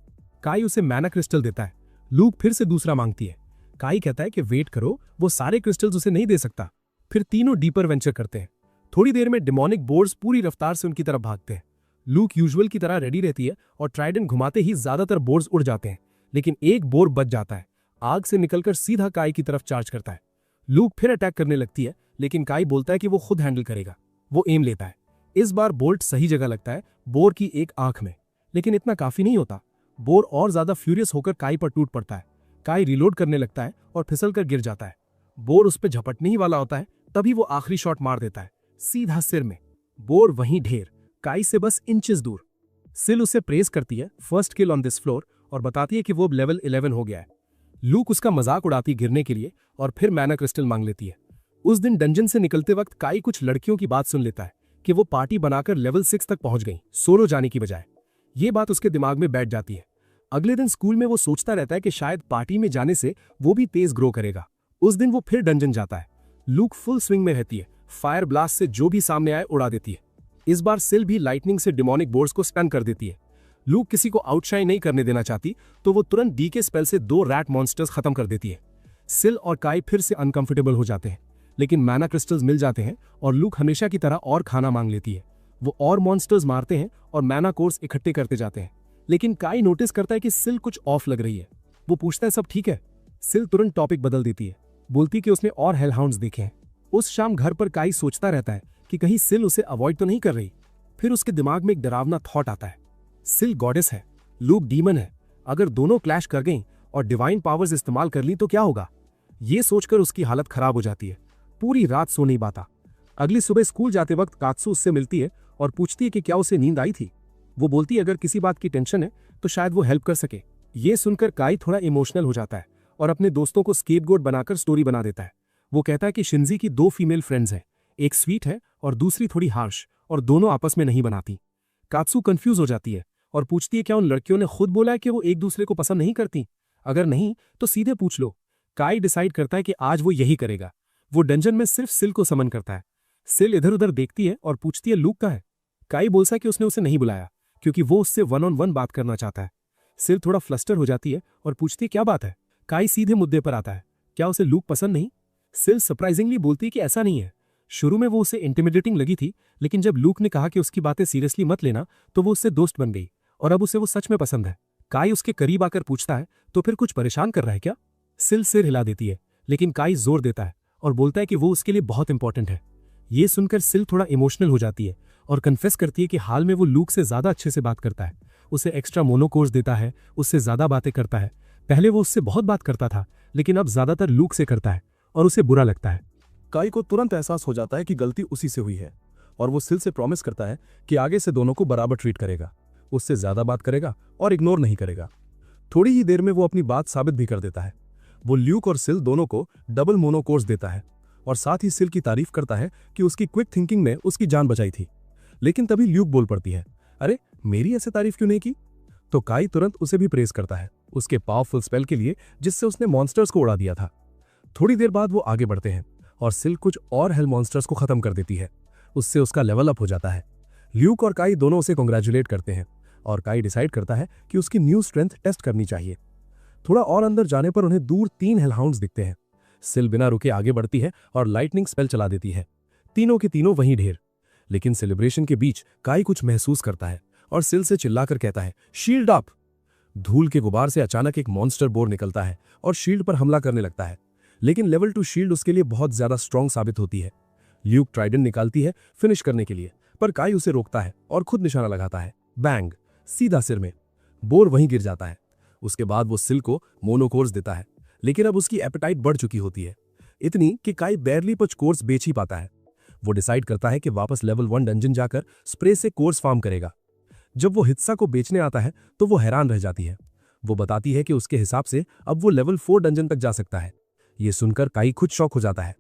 काई उसे मैना क्रिस्टल देता है। लूक फिर से दूसरा मांगती है। काई कहता है कि वेट करो, वो सारे क्रिस्टल्स उसे नहीं दे सकता। फिर तीनों डीपर वेंचर करते हैं। थोड़ी देर में डिमोनिक बोर्ड्स पूरी रफ्तार से उनकी तरफ भागते हैं। लूक यूजुअल की तरह रेडी रहती है और ट्राइडेंट घुमाते ही ज्यादातर बोर्ड्स उड़ जाते हैं, लेकिन एक बोर बच जाता है। आग से निकलकर सीधा काई की तरफ चार्ज करता है। लूक फिर अटैक करने लगती है, लेकिन काई बोलता है कि वो खुद हैंडल करेगा। वो एम लेता है। इस बार बोल्ट सही जगह लगता है, बोर की एक आंख में, लेकिन इतना काफी नहीं होता। बोर और ज्यादा फ्यूरियस होकर काई पर टूट पड़ता है। काई रिलोड करने लगता है और फिसलकर गिर जाता है। बोर उस पर झपटने ही वाला होता है, तभी वो आखिरी शॉट मार देता है, सीधा सिर में। बोर वहीं ढेर, काई से बस इंचेस दूर। सिल उसे प्रेज करती है, first kill on this floor, और बताती है कि वो लेवल 11 हो गया है। लूक उसका मजाक उड़ाती गिरने के लिए और फिर मैना क्रिस्टल मांग लेती है। उस दिन डंजन से निकलते वक्त काई कुछ लड़कियों की बात सुन लेता है कि वो पार्टी बनाकर लेवल 6 तक पहुंच गई, सोलो जाने की बजाय। ये बात उसके दिमाग में बैठ जाती है। अगले दिन स्कूल में वो सोचता रहता है कि शायद पार्टी में जाने से वो भी तेज ग्रो करेगा। उस दिन वो फिर डंजन जाता है। लूक फुल स्विंग में रहती है, फायर ब्लास्ट से जो भी सामने आए उड़ा देती है। इस बार सिल भी लाइटनिंग से डिमोनिक बोर्ड्स को स्टन कर देती है। लूक किसी को आउटशाइन नहीं करने देना चाहती, तो वो तुरंत डी के स्पेल से 2 रैट मॉन्स्टर्स खत्म कर देती है। सिल और काई फिर से अनकंफर्टेबल हो जाते हैं, लेकिन मैना क्रिस्टल्स मिल जाते हैं और लूक हमेशा की तरह और खाना मांग लेती है। वो और मॉन्स्टर्स मारते हैं और मैना कोर्स इकट्ठे करते जाते हैं, लेकिन काई नोटिस करता है कि सिल कुछ ऑफ लग रही है। वो पूछता है सब ठीक है। सिल तुरंत टॉपिक बदल देती है, बोलती कि उसने और हेल हाउंड्स देखे हैं। उस शाम घर पर काई सोचता रहता है कि कहीं सिल उसे अवॉइड तो नहीं कर रही। फिर उसके दिमाग में एक डरावना थॉट आता है। सिल गॉडेस है, लूक डीमन है। अगर दोनों क्लैश कर गईं और डिवाइन पावर्स इस्तेमाल कर ली तो क्या होगा? ये सोचकर उसकी हालत खराब हो जाती है। पूरी रात सो नहीं पाता। अगली सुबह स्कूल जाते वक्त कात्सु उससे मिलती है और पूछती है कि क्या उसे नींद आई थी। वो बोलती है अगर किसी बात की टेंशन है तो शायद वो हेल्प कर सके। ये सुनकर काई थोड़ा इमोशनल हो जाता है और अपने दोस्तों को स्केपगोट बनाकर स्टोरी बना देता है। वो कहता है कि शिंजी की 2 फीमेल फ्रेंड्स हैं, एक स्वीट है और दूसरी थोड़ी हार्श, और दोनों आपस में नहीं बनाती। कात्सु कंफ्यूज हो जाती है और पूछती है क्या उन लड़कियों ने खुद बोला है कि वो एक दूसरे को पसंद नहीं करती? अगर नहीं तो सीधे पूछ लो। काई डिसाइड करता है कि आज वो यही करेगा। वो डंजन में सिर्फ सिल को समन करता है। सिल इधर उधर देखती है और पूछती है लूक कहाँ है? काई बोलता है कि उसने उसे नहीं बुलाया क्योंकि वो उससे 1-on-1 बात करना चाहता है। सिल थोड़ा फ्लस्टर हो जाती है और पूछती है क्या बात है? काई सीधे मुद्दे पर आता है, क्या उसे लूक पसंद नहीं? सिल सरप्राइजिंगली बोलती है कि ऐसा नहीं है। शुरू में वो उसे इंटिमिडेटिंग लगी थी, लेकिन जब लूक ने कहा कि उसकी बातें सीरियसली मत लेना तो वो उससे दोस्त बन गई और अब उसे वो सच में पसंद है। काई उसके करीब आकर पूछता है तो फिर कुछ परेशान कर रहा है क्या? सिल सिर हिला देती है, लेकिन काई जोर देता है और बोलता है कि वो उसके लिए बहुत इंपॉर्टेंट है। ये सुनकर सिल थोड़ा इमोशनल हो जाती है और कन्फेस करती है कि हाल में वो लूक से ज्यादा अच्छे से बात करता है, उसे एक्स्ट्रा मोनोकोर्स देता है, उससे ज्यादा बातें करता है। पहले वो उससे बहुत बात करता था, लेकिन अब ज्यादातर लूक से करता है और उसे बुरा लगता है। काई को तुरंत एहसास हो जाता है कि गलती उसी से हुई है और वो सिल से प्रॉमिस करता है कि आगे से दोनों को बराबर ट्रीट करेगा, उससे ज्यादा बात करेगा और इग्नोर नहीं करेगा। थोड़ी ही देर में वो अपनी बात साबित भी कर देता है। वो ल्यूक और सिल दोनों को डबल मोनोकोर्स देता है और साथ ही सिल की तारीफ करता है कि उसकी क्विक थिंकिंग ने उसकी जान बचाई थी। लेकिन तभी ल्यूक बोल पड़ती है, अरे मेरी ऐसे तारीफ क्यों नहीं की? तो काई तुरंत उसे भी प्रेज करता है उसके पावरफुल स्पेल के लिए जिससे उसने मॉन्स्टर्स को उड़ा दिया था। थोड़ी देर बाद वो आगे बढ़ते हैं और सिल कुछ और हेल मॉन्स्टर्स को खत्म कर देती है। उससे उसका लेवल अप हो जाता है। ल्यूक और काई दोनों उसे कांग्रेचुलेट करते हैं और काई डिसाइड करता है कि उसकी न्यू स्ट्रेंथ टेस्ट करनी चाहिए। थोड़ा और अंदर जाने पर उन्हें दूर 3 हेलहाउंड्स दिखते हैं सिल बिना रुके आगे बढ़ती है और लाइटनिंग स्पेल चला देती है। तीनों के तीनों वहीं ढेर। लेकिन सेलिब्रेशन के बीच काई कुछ महसूस करता है और सिल से चिल्लाकर कहता है, शील्ड अप। धूल के गुबार से अचानक एक मॉन्स्टर बोर निकलता है और शील्ड पर हमला करने लगता है। लेकिन लेवल 2 शील्ड उसके लिए बहुत ज्यादा स्ट्रांग साबित होती है। ल्यूक ट्राइडेंट निकालती है फिनिश करने के लिए, पर काई उसे रोकता है और खुद निशाना लगाता है। बैंग, सीधा सिर में। बोर वहीं गिर जाता है। उसके बाद वो सिल को मोनोकोर्स देता है, लेकिन अब उसकी एपेटाइट बढ़ चुकी होती है, इतनी कि काई बैरली कुछ कोर्स बेच ही पाता है। वो डिसाइड करता है कि वापस लेवल 1 डंजन जाकर स्प्रे से कोर्स फार्म करेगा। जब वो हिस्सा को बेचने आता है तो वो हैरान रह जाती है। वो बताती है कि उसके हिसाब से अब वो लेवल 4 डंजन तक जा सकता है। ये सुनकर काई खुद शॉक हो जाता है।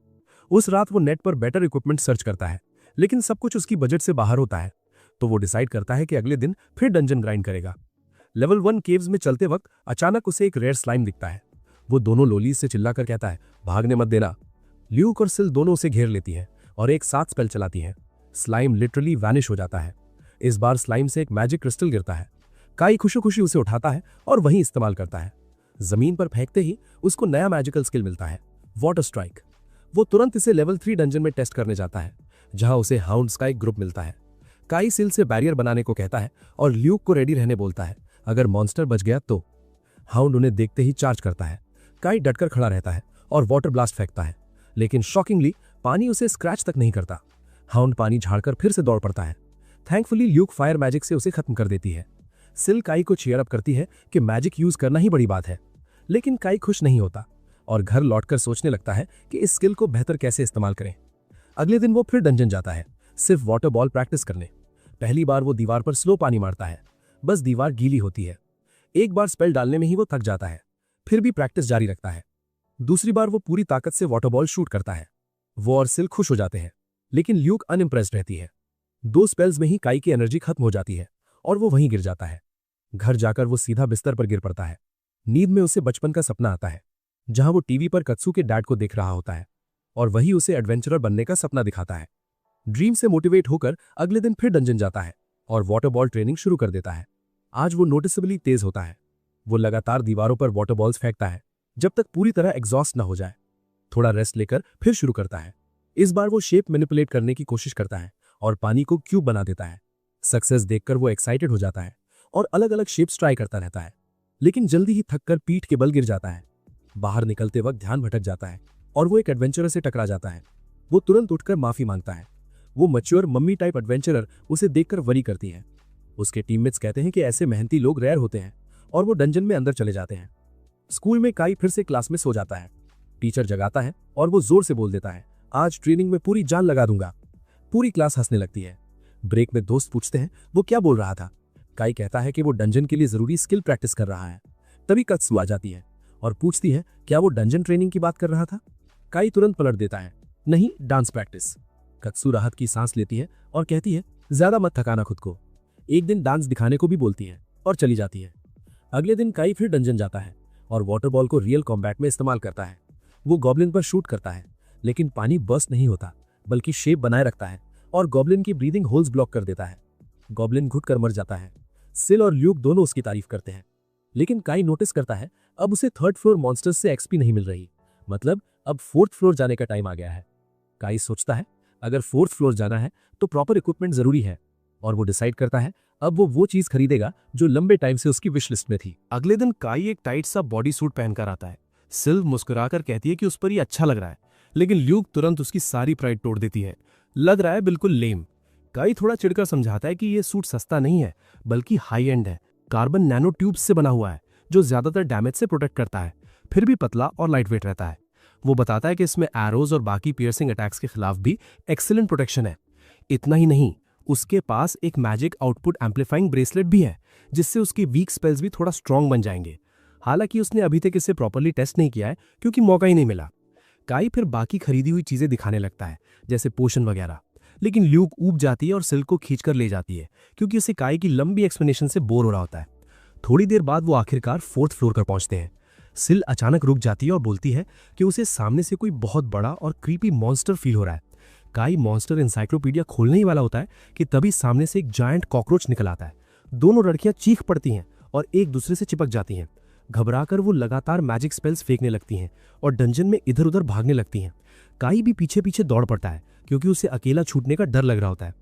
उस रात वो नेट पर बेटर इक्विपमेंट सर्च करता है, लेकिन सब कुछ उसकी बजट से बाहर होता है। तो वो डिसाइड करता है कि अगले दिन फिर डंजन ग्राइंड करेगा। लेवल 1 केव्स में चलते वक्त अचानक उसे एक रेयर स्लाइम दिखता है। वो दोनों लोलीज से चिल्लाकर कहता है, भागने मत देना। ल्यूक और सिल दोनों उसे घेर लेती है और एक साथ स्पेल चलाती है। स्लाइम लिटरली वैनिश हो जाता है। इस बार स्लाइम से एक मैजिक क्रिस्टल गिरता है। काई खुशी खुशी उसे उठाता है और वहीं इस्तेमाल करता है। जमीन पर फेंकते ही उसको नया मैजिकल स्किल मिलता है, वाटर स्ट्राइक। वो तुरंत इसे लेवल 3 डंजन में टेस्ट करने जाता है, जहां उसे हाउंड्स का एक ग्रुप मिलता है। काई सिल से बैरियर बनाने को कहता है और ल्यूक को रेडी रहने बोलता है, अगर मॉन्स्टर बच गया तो। हाउंड उन्हें देखते ही चार्ज करता है। काई डटकर खड़ा रहता है और वाटर ब्लास्ट फेंकता है, लेकिन शॉकिंगली पानी उसे स्क्रैच तक नहीं करता। हाउंड पानी झाड़कर फिर से दौड़ पड़ता है। थैंकफुली ल्यूक फायर मैजिक से उसे खत्म कर देती है। सिल काई को चीयर अप करती है कि मैजिक यूज करना ही बड़ी बात है, लेकिन काई खुश नहीं होता और घर लौटकर सोचने लगता है कि इस स्किल को बेहतर कैसे इस्तेमाल करें। अगले दिन वो फिर डंजन जाता है, सिर्फ वाटर बॉल प्रैक्टिस करने। पहली बार वो दीवार पर स्लो पानी मारता है, बस दीवार गीली होती है। एक बार स्पेल डालने में ही वो थक जाता है, फिर भी प्रैक्टिस जारी रखता है। दूसरी बार वो पूरी ताकत से वाटर बॉल शूट करता है। वो और सिल खुश हो जाते हैं, लेकिन ल्यूक अनइम्प्रेस्ड रहती है। 2 स्पेल्स में ही काई की एनर्जी खत्म हो जाती है और वो वहीं गिर जाता है। घर जाकर वो सीधा बिस्तर पर गिर पड़ता है। नींद में उसे बचपन का सपना आता है, जहां वो टीवी पर कत्सू के डैड को देख रहा होता है और वही उसे एडवेंचरर बनने का सपना दिखाता है। ड्रीम से मोटिवेट होकर अगले दिन फिर डंजन जाता है और वाटर बॉल ट्रेनिंग शुरू कर देता है। आज वो नोटिसेबली तेज होता है। वो लगातार दीवारों पर वाटर बॉल्स फेंकता है जब तक पूरी तरह एग्जॉस्ट न हो जाए। थोड़ा रेस्ट लेकर फिर शुरू करता है। इस बार वो शेप मैनिपुलेट करने की कोशिश करता है और पानी को क्यूब बना देता है। सक्सेस देखकर वो एक्साइटेड हो जाता है और अलग अलग शेप्स ट्राई करता रहता है, लेकिन जल्दी ही थककर पीठ के बल गिर जाता है। बाहर निकलते वक्त ध्यान भटक जाता है और वो एक एडवेंचरर से टकरा जाता है। वो तुरंत उठकर माफी मांगता है। वो मैच्योर मम्मी टाइप एडवेंचरर उसे देखकर वरी करती है। उसके टीममेट्स कहते हैं कि ऐसे मेहनती लोग रेयर होते हैं और वो डंजन में अंदर चले जाते हैं। स्कूल में काई फिर से क्लास में सो जाता है। टीचर जगाता है और वो जोर से बोल देता है, आज ट्रेनिंग में पूरी जान लगा दूंगा। पूरी क्लास हंसने लगती है। ब्रेक में दोस्त पूछते हैं वो क्या बोल रहा था। काई कहता है कि वो डंजन के लिए जरूरी स्किल प्रैक्टिस कर रहा है। तभी कत्सू आ जाती है और पूछती है क्या वो डंजन ट्रेनिंग की बात कर रहा था। काई तुरंत पलट देता है, नहीं, डांस प्रैक्टिस। कत्सू राहत की सांस लेती है और कहती है, ज्यादा मत थकाना खुद को। एक दिन डांस दिखाने को भी बोलती है और चली जाती है। अगले दिन काई फिर डंजन जाता है और वाटर बॉल को रियल कॉम्बैट में इस्तेमाल करता है। वो गॉब्लिन पर शूट करता है, लेकिन पानी बर्स्ट नहीं होता, बल्कि शेप बनाए रखता है और गॉब्लिन की ब्रीदिंग होल्स ब्लॉक कर देता है। गॉब्लिन घुट कर मर जाता है। सिल और ल्यूक दोनों उसकी तारीफ करते हैं, लेकिन काई नोटिस करता है अब उसे 3rd फ्लोर मॉन्स्टर्स से एक्सपी नहीं मिल रही। मतलब अब 4th फ्लोर जाने का टाइम आ गया है। काई सोचता है अगर 4th फ्लोर जाना है तो प्रॉपर इक्विपमेंट जरूरी है और वो डिसाइड करता है अब वो चीज खरीदेगा जो लंबे टाइम से उसकी विश लिस्ट में थी। अगले दिन काई एक टाइट सा बॉडी सूट पहनकर आता है। सिल मुस्कुराकर कहती है कि उस पर ये अच्छा लग रहा है, लेकिन ल्यूक तुरंत उसकी सारी प्राइड तोड़ देती है। लग रहा है बिल्कुल लेम। काई थोड़ा चिढ़कर समझाता है कि ये सूट सस्ता नहीं है, बल्कि हाई एंड है। कार्बन नैनो ट्यूब्स से बना हुआ है जो ज्यादातर डैमेज से प्रोटेक्ट करता है, फिर भी पतला और लाइट वेट रहता है। वो बताता है कि इसमें एरोज और बाकी पियर्सिंग अटैक्स के खिलाफ भी एक्सीलेंट प्रोटेक्शन है। इतना ही नहीं, उसके पास एक मैजिक आउटपुट एम्पलीफाइंग ब्रेसलेट भी है, जिससे उसकी वीक स्पेल्स भी थोड़ा स्ट्रांग बन जाएंगे। हालांकि उसने अभी तक इसे प्रॉपर्ली टेस्ट नहीं किया है क्योंकि मौका ही नहीं मिला। काई फिर बाकी खरीदी हुई चीजें दिखाने लगता है, जैसे पोशन वगैरह, लेकिन ल्यूक ऊब जाती है और सिल को खींचकर ले जाती है क्योंकि उसे काई की लंबी एक्सप्लेनेशन से बोर हो रहा होता है। थोड़ी देर बाद वो आखिरकार 4th फ्लोर पर पहुंचते हैं। सिल अचानक रुक जाती है और बोलती है कि उसे सामने से कोई बहुत बड़ा और क्रीपी मॉन्स्टर फील हो रहा है। काई मॉन्स्टर इंसाइक्लोपीडिया खोलने ही वाला होता है कि तभी सामने से एक जायंट कॉकरोच निकल आता है। दोनों लड़कियां चीख पड़ती हैं और एक दूसरे से चिपक जाती हैं। घबराकर वो लगातार मैजिक स्पेल्स फेंकने लगती हैं और डंजन में इधर उधर भागने लगती हैं। काई भी पीछे पीछे दौड़ पड़ता है क्योंकि उसे अकेला छूटने का डर लग रहा होता है।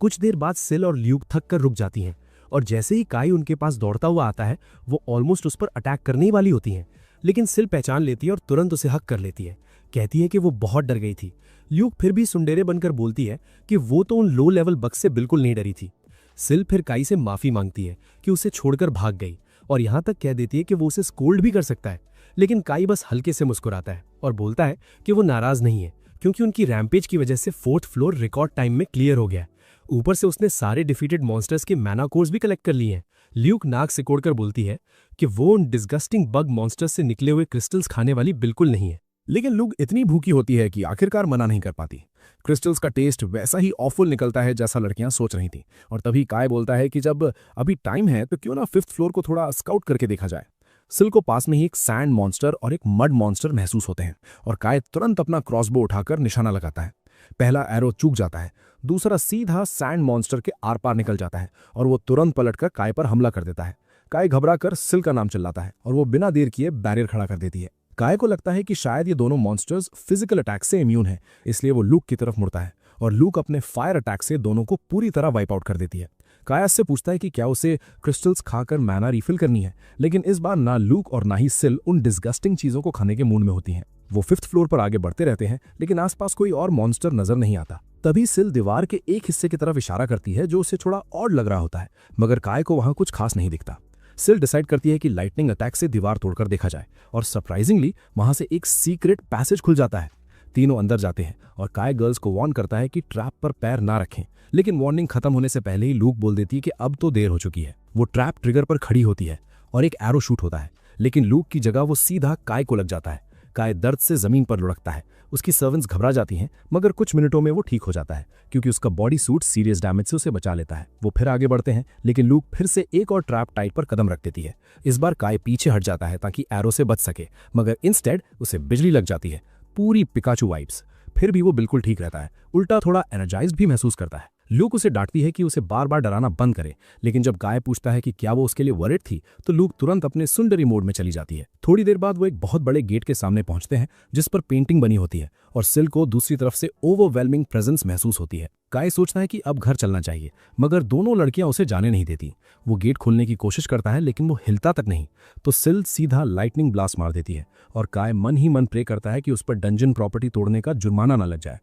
कुछ देर बाद सिल और ल्यूक थक कर रुक जाती हैं और जैसे ही काई उनके पास दौड़ता हुआ आता है वो ऑलमोस्ट उस पर अटैक करने ही वाली होती हैं, लेकिन सिल पहचान लेती है और तुरंत उसे हक कर लेती है। कहती है कि वो बहुत डर गई थी। ल्यूक फिर भी सुंडेरे बनकर बोलती है कि वो तो उन लो लेवल बग से बिल्कुल नहीं डरी थी। सिल फिर काई से माफी मांगती है कि उसे छोड़कर भाग गई और यहां तक कह देती है कि वो उसे स्कोल्ड भी कर सकता है, लेकिन काई बस हल्के से मुस्कुराता है और बोलता है कि वो नाराज नहीं है क्योंकि उनकी रैम्पेज की वजह से 4th फ्लोर रिकॉर्ड टाइम में क्लियर हो गया। ऊपर से उसने सारे डिफीटेड मॉन्स्टर्स के मैना कोर्स भी कलेक्ट कर लिए हैं। ल्यूक नाक सिकोड़कर बोलती है कि वो उन डिस्गस्टिंग बग मॉन्स्टर्स से निकले हुए क्रिस्टल्स खाने वाली बिल्कुल नहीं है। लेकिन लूक इतनी भूखी होती है कि आखिरकार मना नहीं कर पाती। क्रिस्टल्स का टेस्ट वैसा ही ऑफुल निकलता है जैसा लड़कियां सोच रही थीं, और तभी काय बोलता है कि जब अभी टाइम है तो क्यों ना 5th फ्लोर को थोड़ा स्काउट करके देखा जाए। सिल को पास में ही एक सैंड मॉन्स्टर और एक मड मॉन्स्टर महसूस होते हैं और काय तुरंत अपना क्रॉसबो उठाकर निशाना लगाता है। पहला एरो चूक जाता है, दूसरा सीधा सैंड मॉन्स्टर के आर पार निकल जाता है और वो तुरंत पलटकर काय पर हमला कर देता है। काय घबराकर सिल का नाम चिल्लाता है और वो बिना देर किए बैरियर खड़ा कर देती है। काय को लगता है कि शायद ये दोनों मॉन्स्टर्स फिजिकल अटैक से इम्यून हैं, इसलिए वो लूक की तरफ मुड़ता है और लूक अपने फायर अटैक से दोनों को पूरी तरह वाइप आउट कर देती है। काय से पूछता है कि क्या उसे क्रिस्टल्स खाकर मैना रिफिल करनी है, लेकिन इस बार ना लूक और ना ही सिल उन डिस्गस्टिंग चीजों को खाने के मूड में होती हैं। वो 5th फ्लोर पर आगे बढ़ते रहते हैं, लेकिन आसपास कोई और मॉन्स्टर नजर नहीं आता। तभी सिल दीवार के एक हिस्से की तरफ इशारा करती है जो उसे थोड़ा ऑड लग रहा होता है, मगर काय को वहां कुछ खास नहीं दिखता। सिल डिसाइड करती है कि लाइटनिंग अटैक से दीवार तोड़कर देखा जाए और सरप्राइजिंगली वहां से एक सीक्रेट पैसेज खुल जाता है। तीनों अंदर जाते हैं और काय गर्ल्स को वार्न करता है कि ट्रैप पर पैर ना रखें, लेकिन वार्निंग खत्म होने से पहले ही लूक बोल देती है कि अब तो देर हो चुकी है। वो ट्रैप ट्रिगर पर खड़ी होती है और एक एरो शूट होता है, लेकिन लूक की जगह वो सीधा काय को लग जाता है। काय दर्द से जमीन पर लुढ़कता है। उसकी सर्वेंट्स घबरा जाती हैं, मगर कुछ मिनटों में वो ठीक हो जाता है क्योंकि उसका बॉडी सूट सीरियस डैमेज से उसे बचा लेता है। वो फिर आगे बढ़ते हैं, लेकिन लूक फिर से एक और ट्रैप टाइट पर कदम रख देती है। इस बार काय पीछे हट जाता है ताकि एरो से बच सके, मगर इंस्टेड उसे बिजली लग जाती है, पूरी पिकाचू वाइब्स। फिर भी वो बिल्कुल ठीक रहता है, उल्टा थोड़ा एनर्जाइज्ड भी महसूस करता है। लूक उसे डांटती है कि उसे बार बार डराना बंद करे, लेकिन जब गाय पूछता है कि क्या वो उसके लिए वरिड थी तो लूक तुरंत अपने सुंदरी मोड में चली जाती है। थोड़ी देर बाद वो एक बहुत बड़े गेट के सामने पहुंचते हैं जिस पर पेंटिंग बनी होती है और सिल को दूसरी तरफ से ओवरवेलमिंग प्रेजेंस महसूस होती है। गाय सोचता है कि अब घर चलना चाहिए, मगर दोनों लड़कियां उसे जाने नहीं देती। वो गेट खोलने की कोशिश करता है, लेकिन वो हिलता तक नहीं, तो सिल सीधा लाइटनिंग ब्लास्ट मार देती है और काय मन ही मन प्रे करता है कि उस पर डंजन प्रॉपर्टी तोड़ने का जुर्माना न लग जाए।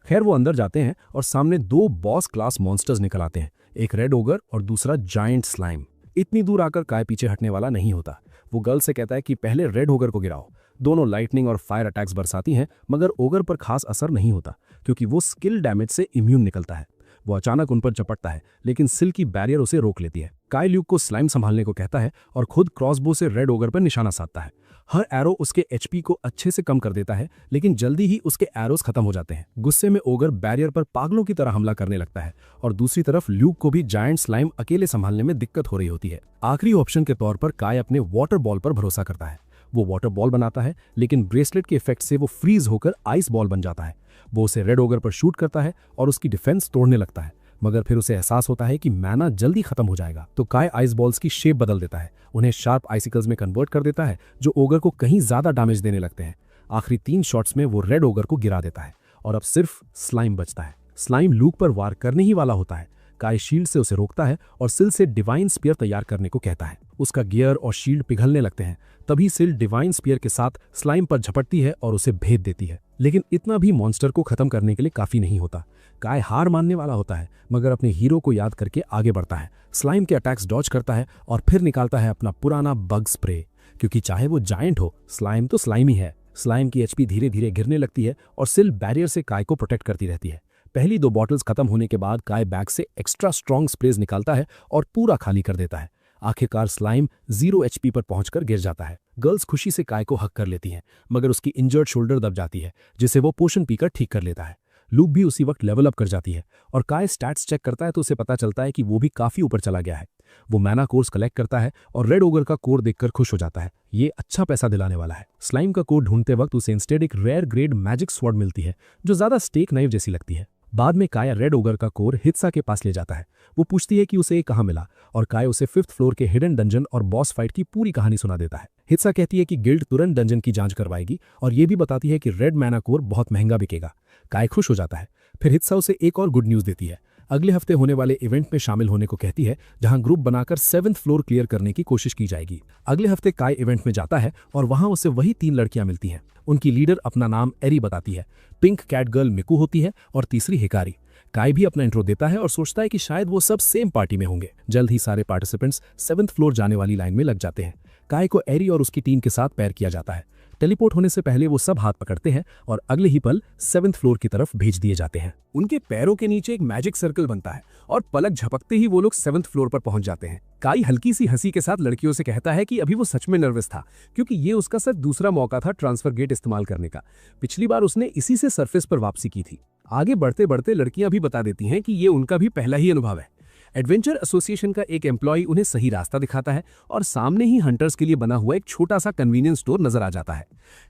खैर वो अंदर जाते हैं और सामने दो बॉस क्लास मॉन्स्टर्स निकल आते हैं, एक रेड ओगर और दूसरा जायंट स्लाइम। इतनी दूर आकर काय पीछे हटने वाला नहीं होता। वो गर्ल से कहता है कि पहले रेड ओगर को गिराओ। दोनों लाइटनिंग और फायर अटैक्स बरसाती हैं, मगर ओगर पर खास असर नहीं होता क्योंकि वो स्किल डैमेज से इम्यून निकलता है। वो अचानक उन पर चपटता है, लेकिन सिल की बैरियर उसे रोक लेती है। काय ल्यूक को स्लाइम संभालने को कहता है और खुद क्रॉसबो से रेड ओगर पर निशाना साधता है। हर एरो उसके एचपी को अच्छे से कम कर देता है, लेकिन जल्दी ही उसके एरोस खत्म हो जाते हैं। गुस्से में ओगर बैरियर पर पागलों की तरह हमला करने लगता है और दूसरी तरफ ल्यूक को भी जायंट स्लाइम अकेले संभालने में दिक्कत हो रही होती है। आखिरी ऑप्शन के तौर पर काय अपने वाटर बॉल पर भरोसा करता है। वो वाटर बॉल बनाता है, लेकिन ब्रेसलेट के इफेक्ट से वो फ्रीज होकर आइस बॉल बन जाता है। वो उसे रेड ओगर पर शूट करता है और उसकी डिफेंस तोड़ने लगता है, मगर फिर उसे एहसास होता है कि मैना जल्दी खत्म हो जाएगा, तो काय आइस बॉल्स की शेप बदल देता है, उन्हें शार्प आइसिकल्स में कन्वर्ट कर देता है जो ओगर को कहीं ज्यादा डैमेज देने लगते हैं। आखिरी 3 शॉट्स में वो रेड ओगर को गिरा देता है और अब सिर्फ स्लाइम बचता है। स्लाइम लूक पर वार करने ही वाला होता है। काय शील्ड से उसे रोकता है और सिल से डिवाइन स्पीयर तैयार करने को कहता है। उसका गियर और शील्ड पिघलने लगते हैं। तभी सिल डिवाइन स्पीयर के साथ स्लाइम पर झपटती है और उसे भेद देती है, लेकिन इतना भी मॉन्स्टर को खत्म करने के लिए काफी नहीं होता। काय हार मानने वाला होता है, मगर अपने हीरो को याद करके आगे बढ़ता है। स्लाइम के अटैक्स डॉज करता है और फिर निकालता है अपना पुराना बग स्प्रे, क्योंकि चाहे वो जायंट हो, स्लाइम तो स्लाइम ही है। स्लाइम की एचपी धीरे धीरे गिरने लगती है और सिल बैरियर से काय को प्रोटेक्ट करती रहती है। पहली 2 बॉटल्स खत्म होने के बाद काय बैग से एक्स्ट्रा स्ट्रॉन्ग स्प्रेज निकालता है और पूरा खाली कर देता है। आखिरकार स्लाइम 0 एचपी पर पहुंचकर गिर जाता है। गर्ल्स खुशी से काय को हक कर लेती हैं, मगर उसकी इंजर्ड शोल्डर दब जाती है, जिसे वो पोशन पीकर ठीक कर लेता है। लूक भी उसी वक्त लेवल अप कर जाती है और काय स्टैट्स चेक करता है तो उसे पता चलता है कि वो भी काफी ऊपर चला गया है। वो मैना कोर्स कलेक्ट करता है और रेड ओगर का कोर देखकर खुश हो जाता है। ये अच्छा पैसा दिलाने वाला है। स्लाइम का कोर ढूंढते वक्त उसे इंस्टेड एक रेयर ग्रेड मैजिक स्वॉर्ड मिलती है जो ज्यादा स्टेक नाइफ जैसी लगती है। बाद में काया रेड ओगर का कोर हित्सा के पास ले जाता है। वो पूछती है कि उसे ये कहाँ मिला और काया उसे 5th फ्लोर के हिडन डंजन और बॉस फाइट की पूरी कहानी सुना देता है। हित्सा कहती है कि गिल्ड तुरंत डंजन की जांच करवाएगी और ये भी बताती है कि रेड मैना कोर बहुत महंगा बिकेगा। काया खुश हो जाता है। फिर हित्सा उसे एक और गुड न्यूज़ देती है। अगले हफ्ते होने वाले इवेंट में शामिल होने को कहती है जहां ग्रुप बनाकर 7th फ्लोर क्लियर करने की कोशिश की जाएगी। अगले हफ्ते काय इवेंट में जाता है और वहां उसे वही 3 लड़कियां मिलती हैं। उनकी लीडर अपना नाम एरी बताती है, पिंक कैट गर्ल मिकू होती है और तीसरी हिकारी। काय भी अपना इंट्रो देता है और सोचता है कि शायद वो सब सेम पार्टी में होंगे। जल्द ही सारे पार्टिसिपेंट्स 7th फ्लोर जाने वाली लाइन में लग जाते हैं। काय को एरी और उसकी टीम के साथ पैर किया जाता है। टेलीपोर्ट होने से पहले वो सब हाथ पकड़ते हैं और अगले ही पल 7th फ्लोर की तरफ भेज दिए जाते हैं। उनके पैरों के नीचे एक मैजिक सर्कल बनता है और पलक झपकते ही वो लोग 7th फ्लोर पर पहुंच जाते हैं। काई हल्की सी हंसी के साथ लड़कियों से कहता है कि अभी वो सच में नर्वस था, क्योंकि ये उसका सिर्फ दूसरा मौका था ट्रांसफर गेट इस्तेमाल करने का। पिछली बार उसने इसी से सरफेस पर वापसी की थी। आगे बढ़ते बढ़ते लड़कियां भी बता देती हैं कि ये उनका भी पहला ही अनुभव है। एडवेंचर एसोसिएशन का एक एम्प्लॉय उन्हें सही रास्ता दिखाता है और सामने ही हंटर्स के लिए बना हुआ एक छोटा सा कन्वीनियंस स्टोर नजर आ जाता है।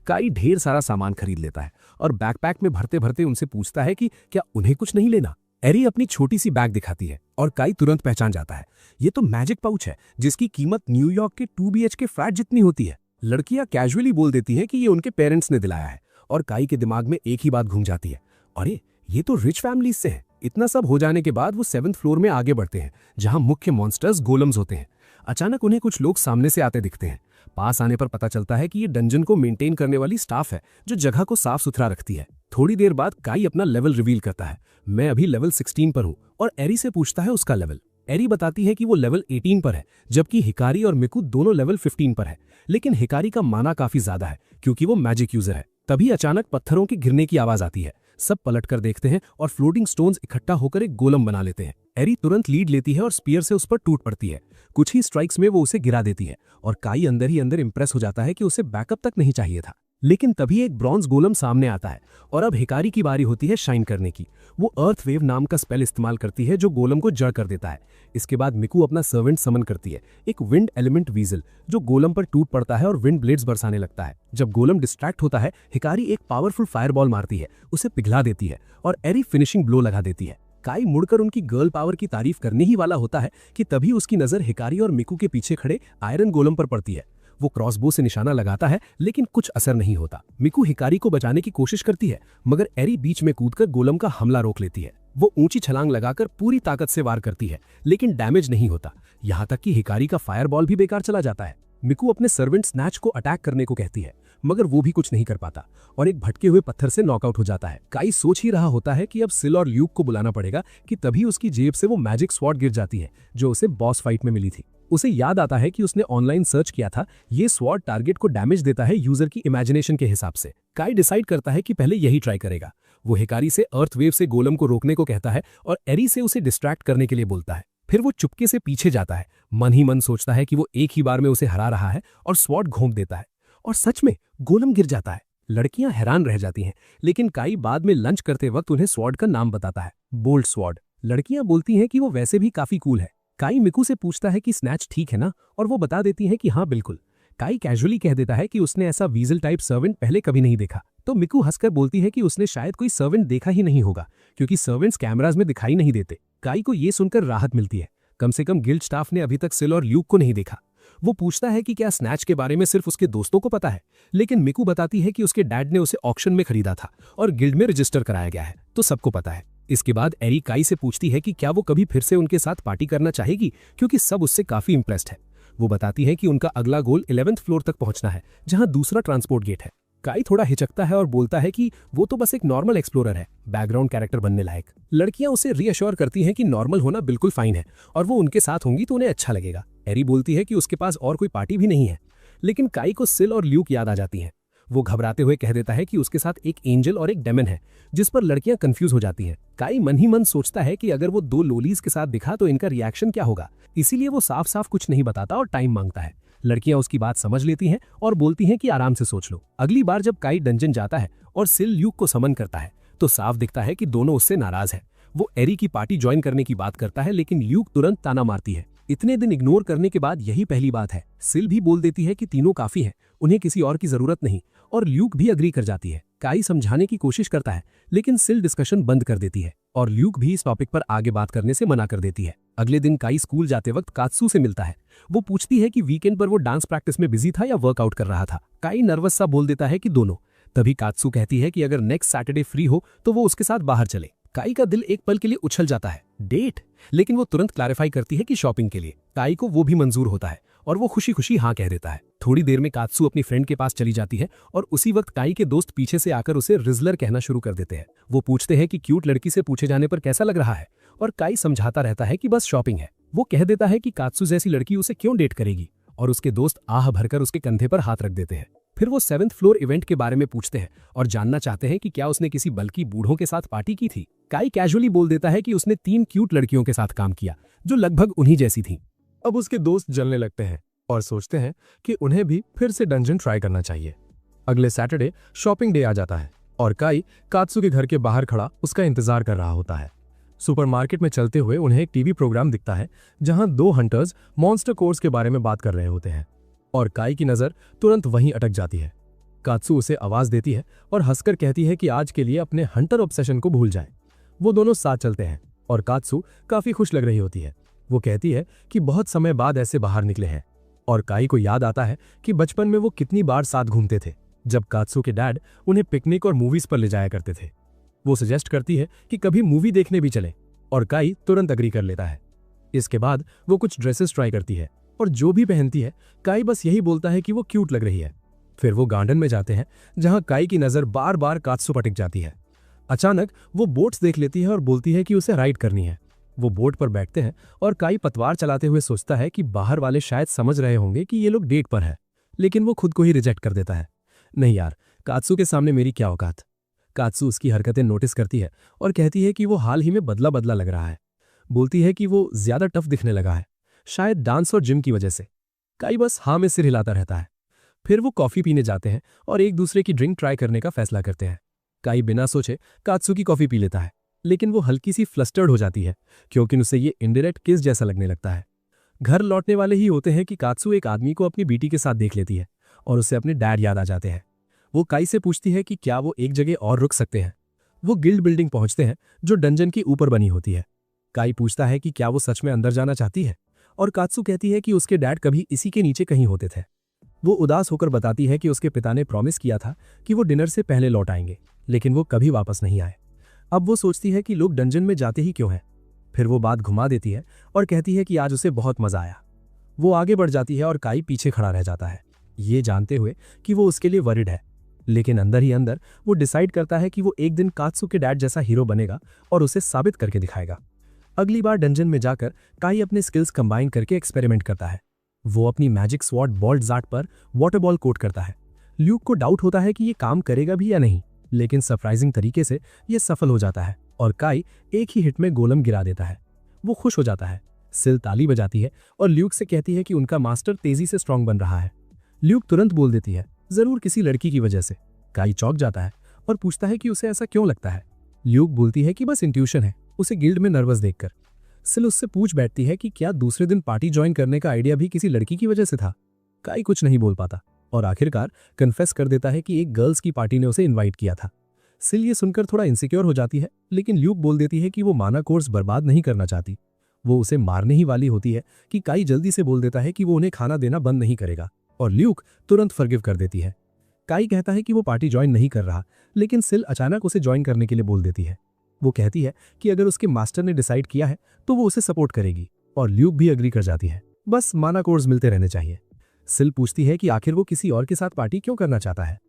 काई ढेर सारा सामान खरीद लेता है और बैकपैक में भरते भरते उनसे पूछता है कि क्या उन्हें कुछ नहीं लेना। एरी अपनी छोटी सी बैग दिखाती है और काई तुरंत पहचान जाता है, ये तो मैजिक पाउच है जिसकी कीमत न्यूयॉर्क के 2 BHK फ्लैट जितनी होती है। लड़कियां कैजुअली बोल देती हैं कि ये उनके पेरेंट्स ने दिलाया है और काई के दिमाग में एक ही बात घूम जाती है, अरे ये तो रिच फैमिलीज से है। इतना सब हो जाने के बाद वो 7th फ्लोर में आगे बढ़ते हैं जहां मुख्य मॉन्स्टर्स गोलम्स होते हैं। अचानक उन्हें कुछ लोग सामने से आते दिखते हैं। पास आने पर पता चलता है कि ये डंजन को मेंटेन करने वाली स्टाफ है जो जगह को साफ सुथरा रखती है। थोड़ी देर बाद काई अपना लेवल रिवील करता है, मैं अभी लेवल 16 पर हूँ, और एरी से पूछता है उसका लेवल। एरी बताती है कि वो लेवल 18 पर है, जबकि हिकारी और मिकू दोनों लेवल 15 पर है, लेकिन हिकारी का माना काफी ज्यादा है क्योंकि वो मैजिक यूजर है। तभी अचानक पत्थरों के गिरने की आवाज आती है। सब पलटकर देखते हैं और फ्लोटिंग स्टोन्स इकट्ठा होकर एक गोलम बना लेते हैं। एरी तुरंत लीड लेती है और स्पीयर से उस पर टूट पड़ती है। कुछ ही स्ट्राइक्स में वो उसे गिरा देती है और काई अंदर ही अंदर इंप्रेस हो जाता है कि उसे बैकअप तक नहीं चाहिए था। लेकिन तभी एक ब्रॉन्ज गोलम सामने आता है और अब हिकारी की बारी होती है शाइन करने की। वो अर्थ वेव नाम का स्पेल इस्तेमाल करती है जो गोलम को जड़ कर देता है। इसके बाद मिकू अपना सर्वेंट समन करती है, एक विंड एलिमेंट वीजल, जो गोलम पर टूट पड़ता है और विंड ब्लेड्स बरसाने लगता है। जब गोलम डिस्ट्रैक्ट होता है, हिकारी एक पावरफुल फायरबॉल मारती है, उसे पिघला देती है और एरी फिनिशिंग ब्लो लगा देती है। काई मुड़कर उनकी गर्ल पावर की तारीफ करने ही वाला होता है कि तभी उसकी नजर हिकारी और मिकू के पीछे खड़े आयरन गोलम पर पड़ती है। वो क्रॉसबो से निशाना लगाता है लेकिन कुछ असर नहीं होता। मिकू हिकारी को बचाने की कोशिश करती है मगर एरी बीच में कूदकर गोलम का हमला रोक लेती है। वो ऊंची छलांग लगाकर पूरी ताकत से वार करती है लेकिन डैमेज नहीं होता, यहाँ तक कि हिकारी का फायरबॉल भी बेकार चला जाता है। मिकू अपने सर्वेंट स्नैच को अटैक करने को कहती है मगर वो भी कुछ नहीं कर पाता और एक भटके हुए पत्थर से नॉकआउट हो जाता है। काई सोच ही रहा होता है कि अब सिल और ल्यूक को बुलाना पड़ेगा कि तभी उसकी जेब से वो मैजिक स्वॉर्ड गिर जाती है जो उसे बॉस फाइट में मिली थी। उसे याद आता है कि उसने ऑनलाइन सर्च किया था, ये स्वॉर्ड टारगेट को डैमेज देता है यूजर की इमेजिनेशन के हिसाब से। काई डिसाइड करता है कि पहले यही ट्राई करेगा। वो हिकारी से अर्थ वेव से गोलम को रोकने को कहता है और एरी से उसे डिस्ट्रैक्ट करने के लिए बोलता है। फिर वो चुपके से पीछे जाता है, मन ही मन सोचता है कि वो एक ही बार में उसे हरा रहा है और स्वॉर्ड घोंप देता है और सच में गोलम गिर जाता है। लड़कियां हैरान रह जाती हैं लेकिन काई बाद में लंच करते वक्त उन्हें स्वॉर्ड का नाम बताता है, बोल्ट स्वॉर्ड। लड़कियां बोलती हैं कि वो वैसे भी काफी कूल है। काई मिकू से पूछता है कि स्नैच ठीक है ना, और वो बता देती है कि हाँ बिल्कुल। काई कैजुअली कह देता है कि उसने ऐसा वीजल टाइप सर्वेंट पहले कभी नहीं देखा, तो मिकू हंसकर बोलती है कि उसने शायद कोई सर्वेंट देखा ही नहीं होगा क्योंकि सर्वेंट्स कैमराज में दिखाई नहीं देते। काई को ये सुनकर राहत मिलती है, कम से कम गिल्ड स्टाफ ने अभी तक सिल और ल्यूक को नहीं देखा। वो पूछता है कि क्या स्नैच के बारे में सिर्फ उसके दोस्तों को पता है, लेकिन मिकू बताती है कि उसके डैड ने उसे ऑक्शन में खरीदा था और गिल्ड में रजिस्टर कराया गया है, तो सबको पता है। इसके बाद एरी काई से पूछती है कि क्या वो कभी फिर से उनके साथ पार्टी करना चाहेगी क्योंकि सब उससे काफी इंप्रेस्ड है। वो बताती है कि उनका अगला गोल 11th फ्लोर तक पहुंचना है जहां दूसरा ट्रांसपोर्ट गेट है। काई थोड़ा हिचकता है और बोलता है कि वो तो बस एक नॉर्मल एक्सप्लोरर है, बैकग्राउंड कैरेक्टर बनने लायक। लड़कियां उसे रीअश्योर करती हैं कि नॉर्मल होना बिल्कुल फाइन है और वो उनके साथ होंगी तो उन्हें अच्छा लगेगा। एरी बोलती है कि उसके पास और कोई पार्टी भी नहीं है, लेकिन काई को सिल और ल्यूक याद आ जाती हैं। वो घबराते हुए कह देता है कि उसके साथ एक एंजल और एक डेमन है, जिस पर लड़कियां कंफ्यूज हो जाती हैं। काई मन ही मन सोचता है कि अगर वो 2 लोलीज के साथ दिखा तो इनका रिएक्शन क्या होगा, इसीलिए वो साफ साफ कुछ नहीं बताता और टाइम मांगता है। लड़कियां उसकी बात समझ लेती हैं और बोलती हैं कि आराम से सोच लो। अगली बार जब काई डंजन जाता है और सिल ल्यूक को समन करता है तो साफ दिखता है कि दोनों उससे नाराज है। वो एरी की पार्टी ज्वाइन करने की बात करता है लेकिन ल्यूक तुरंत ताना मारती है। इतने दिन इग्नोर करने के बाद यही पहली बात है। सिल भी बोल देती है कि तीनों काफी है, उन्हें किसी और की जरूरत नहीं, और ल्यूक भी अग्री कर जाती है। काई समझाने की कोशिश करता है लेकिन सिल डिस्कशन बंद कर देती है। और ल्यूक भी इस टॉपिक पर आगे बात करने से मना कर देती है। अगले दिन काई स्कूल जाते वक्त कात्सू से मिलता है। वो पूछती है कि वीकेंड पर वो डांस प्रैक्टिस में बिजी था या वर्कआउट कर रहा था। काई नर्वस सा बोल देता है कि दोनों। तभी कात्सू कहती है कि अगर नेक्स्ट सैटरडे फ्री हो तो वो उसके साथ बाहर चले। काई का दिल एक पल के लिए उछल जाता है, डेट? लेकिन वो तुरंत क्लैरिफाई करती है कि शॉपिंग के लिए। काई को वो भी मंजूर होता है और वो खुशी खुशी हाँ कह देता है। थोड़ी देर में कात्सू अपनी फ्रेंड के पास चली जाती है और उसी वक्त काई के दोस्त पीछे से आकर उसे रिजलर कहना शुरू कर देते हैं। वो पूछते हैं कि क्यूट लड़की से पूछे जाने पर कैसा लग रहा है, और काई समझाता रहता है कि बस शॉपिंग है। वो कह देता है कि कात्सू जैसी लड़की उसे क्यों डेट करेगी, और उसके दोस्त आह भरकर उसके कंधे पर हाथ रख देते हैं। फिर वो 7th फ्लोर इवेंट के बारे में पूछते हैं और जानना चाहते हैं कि क्या उसने किसी बल्कि बूढ़ों के साथ पार्टी की थी। काई कैजुअली बोल देता है कि उसने 3 क्यूट लड़कियों के साथ काम किया जो लगभग उन्हीं जैसी थीं। अब उसके दोस्त जलने लगते हैं और सोचते हैं कि उन्हें भी फिर से डंजन ट्राई करना चाहिए। अगले सैटरडे शॉपिंग डे आ जाता है और काई कात्सू के घर के बाहर खड़ा उसका इंतजार कर रहा होता है। सुपरमार्केट में चलते हुए उन्हें एक टीवी प्रोग्राम दिखता है जहां 2 हंटर्स मॉन्स्टर कोर्स के बारे में बात कर रहे होते हैं और काई की नजर तुरंत वहीं अटक जाती है। कात्सू उसे आवाज देती है और हंसकर कहती है कि आज के लिए अपने हंटर ऑब्सेशन को भूल जाए। वो दोनों साथ चलते हैं और कात्सू काफी खुश लग रही होती है। वो कहती है कि बहुत समय बाद ऐसे बाहर निकले हैं, और काई को याद आता है कि बचपन में वो कितनी बार साथ घूमते थे जब कात्सू के डैड उन्हें पिकनिक और मूवीज पर ले जाया करते थे। वो सजेस्ट करती है कि कभी मूवी देखने भी चले और काई तुरंत अग्री कर लेता है। इसके बाद वो कुछ ड्रेसेस ट्राई करती है और जो भी पहनती है काई बस यही बोलता है कि वो क्यूट लग रही है। फिर वो गार्डन में जाते हैं जहां काई की नजर बार बार कात्सू पर टिक जाती है। अचानक वो बोट्स देख लेती है और बोलती है कि उसे राइड करनी है। वो बोट पर बैठते हैं और काई पतवार चलाते हुए सोचता है कि बाहर वाले शायद समझ रहे होंगे कि ये लोग डेट पर है, लेकिन वो खुद को ही रिजेक्ट कर देता है। नहीं यार, कात्सू के सामने मेरी क्या औकात। कात्सू उसकी हरकतें नोटिस करती है और कहती है कि वो हाल ही में बदला बदला लग रहा है। बोलती है कि वो ज्यादा टफ दिखने लगा है, शायद डांस और जिम की वजह से। काई बस हाँ में सिर हिलाता रहता है। फिर वो कॉफी पीने जाते हैं और एक दूसरे की ड्रिंक ट्राई करने का फैसला करते हैं। काई बिना सोचे कात्सू की कॉफी पी लेता है, लेकिन वो हल्की सी फ्लस्टर्ड हो जाती है क्योंकि उसे ये इनडायरेक्ट किस जैसा लगने लगता है। घर लौटने वाले ही होते हैं कि कात्सू एक आदमी को अपनी बेटी के साथ देख लेती है और उसे अपने डैड याद आ जाते हैं। वो काई से पूछती है कि क्या वो एक जगह और रुक सकते हैं। वो गिल्ड बिल्डिंग पहुंचते हैं जो डंजन की ऊपर बनी होती है। काई पूछता है कि क्या वो सच में अंदर जाना चाहती है, और कात्सू कहती है कि उसके डैड कभी इसी के नीचे कहीं होते थे। वो उदास होकर बताती है कि उसके पिता ने प्रॉमिस किया था कि वो डिनर से पहले लौट आएंगे, लेकिन वो कभी वापस नहीं आए। अब वो सोचती है कि लोग डंजन में जाते ही क्यों हैं। फिर वो बात घुमा देती है और कहती है कि आज उसे बहुत मजा आया। वो आगे बढ़ जाती है और काई पीछे खड़ा रह जाता है, ये जानते हुए कि वो उसके लिए वरिड है। लेकिन अंदर ही अंदर वो डिसाइड करता है कि वो एक दिन कात्सू के डैड जैसा हीरो बनेगा और उसे साबित करके दिखाएगा। अगली बार डंजन में जाकर काई अपने स्किल्स कंबाइन करके एक्सपेरिमेंट करता है। वो अपनी मैजिक स्वॉर्ड बॉल्ट जाट पर वाटर बॉल कोट करता है। ल्यूक को डाउट होता है कि ये काम करेगा भी या नहीं, लेकिन सरप्राइजिंग तरीके से ये सफल हो जाता है और काई एक ही हिट में गोलम गिरा देता है। वो खुश हो जाता है। सिल ताली बजाती है और ल्यूक से कहती है कि उनका मास्टर तेजी से स्ट्रांग बन रहा है। ल्यूक तुरंत बोल देती है, जरूर किसी लड़की की वजह से। काई चौंक जाता है और पूछता है कि उसे ऐसा क्यों लगता है। ल्यूक बोलती है कि बस इंट्यूशन है, उसे गिल्ड में नर्वस देखकर। सिल उससे पूछ बैठती है कि क्या दूसरे दिन पार्टी ज्वाइन करने का आइडिया भी किसी लड़की की वजह से था। काई कुछ नहीं बोल पाता और आखिरकार कन्फेस कर देता है कि एक गर्ल्स की पार्टी ने उसे इनवाइट किया था। सिल ये सुनकर थोड़ा इनसिक्योर हो जाती है, लेकिन ल्यूक बोल देती है कि वो माना कोर्स बर्बाद नहीं करना चाहती। वो उसे मारने ही वाली होती है कि काई जल्दी से बोल देता है कि वो उन्हें खाना देना बंद नहीं करेगा, और ल्यूक तुरंत फॉरगिव कर देती है। काई कहता है कि वो पार्टी ज्वाइन नहीं कर रहा, लेकिन सिल अचानक उसे ज्वाइन करने के लिए बोल देती है। वो कहती है कि अगर उसके मास्टर ने डिसाइड किया है तो वो उसे सपोर्ट करेगी, और ल्यूक भी अग्री कर जाती है। बस माना कोर्स मिलते रहने चाहिए। सिल पूछती है कि आखिर वो किसी और के साथ पार्टी क्यों करना चाहता है।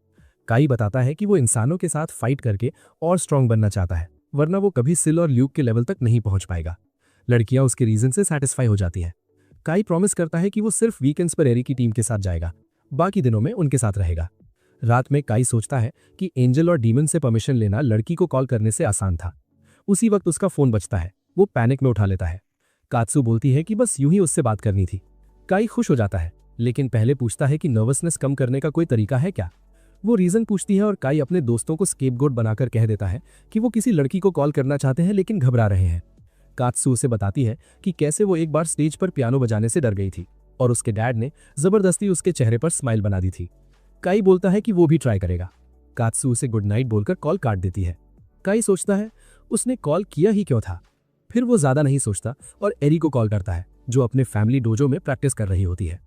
काई बताता है कि वो इंसानों के साथ फाइट करके और स्ट्रांग बनना चाहता है, वरना वो कभी सिल और ल्यूक के लेवल तक नहीं पहुंच पाएगा। लड़कियां उसके रीजन से सेटिस्फाई हो जाती है। काई प्रॉमिस करता है कि वो सिर्फ वीकेंड्स पर एरी की टीम के साथ जाएगा, बाकी दिनों में उनके साथ रहेगा। रात में काई सोचता है कि एंजल और डीमन से परमिशन लेना लड़की को कॉल करने से आसान था। उसी वक्त उसका फोन बजता है। वो पैनिक में उठा लेता है। कात्सू बोलती है कि बस यूं ही उससे बात करनी थी। काई खुश हो जाता है, लेकिन पहले पूछता है कि नर्वसनेस कम करने का कोई तरीका है क्या। वो रीजन पूछती है और काई अपने दोस्तों को स्केपगोट बनाकर कह देता है कि वो किसी लड़की को कॉल करना चाहते हैं लेकिन घबरा रहे हैं। कात्सू उसे बताती है कि कैसे वो एक बार स्टेज पर पियानो बजाने से डर गई थी और उसके डैड ने जबरदस्ती उसके चेहरे पर स्माइल बना दी थी। काई बोलता है कि वो भी ट्राई करेगा। कात्सू उसे गुड नाइट बोलकर कॉल काट देती है। काई सोचता है उसने कॉल किया ही क्यों था। फिर वो ज्यादा नहीं सोचता और एरी को कॉल करता है, जो अपने फैमिली डोजो में प्रैक्टिस कर रही होती है।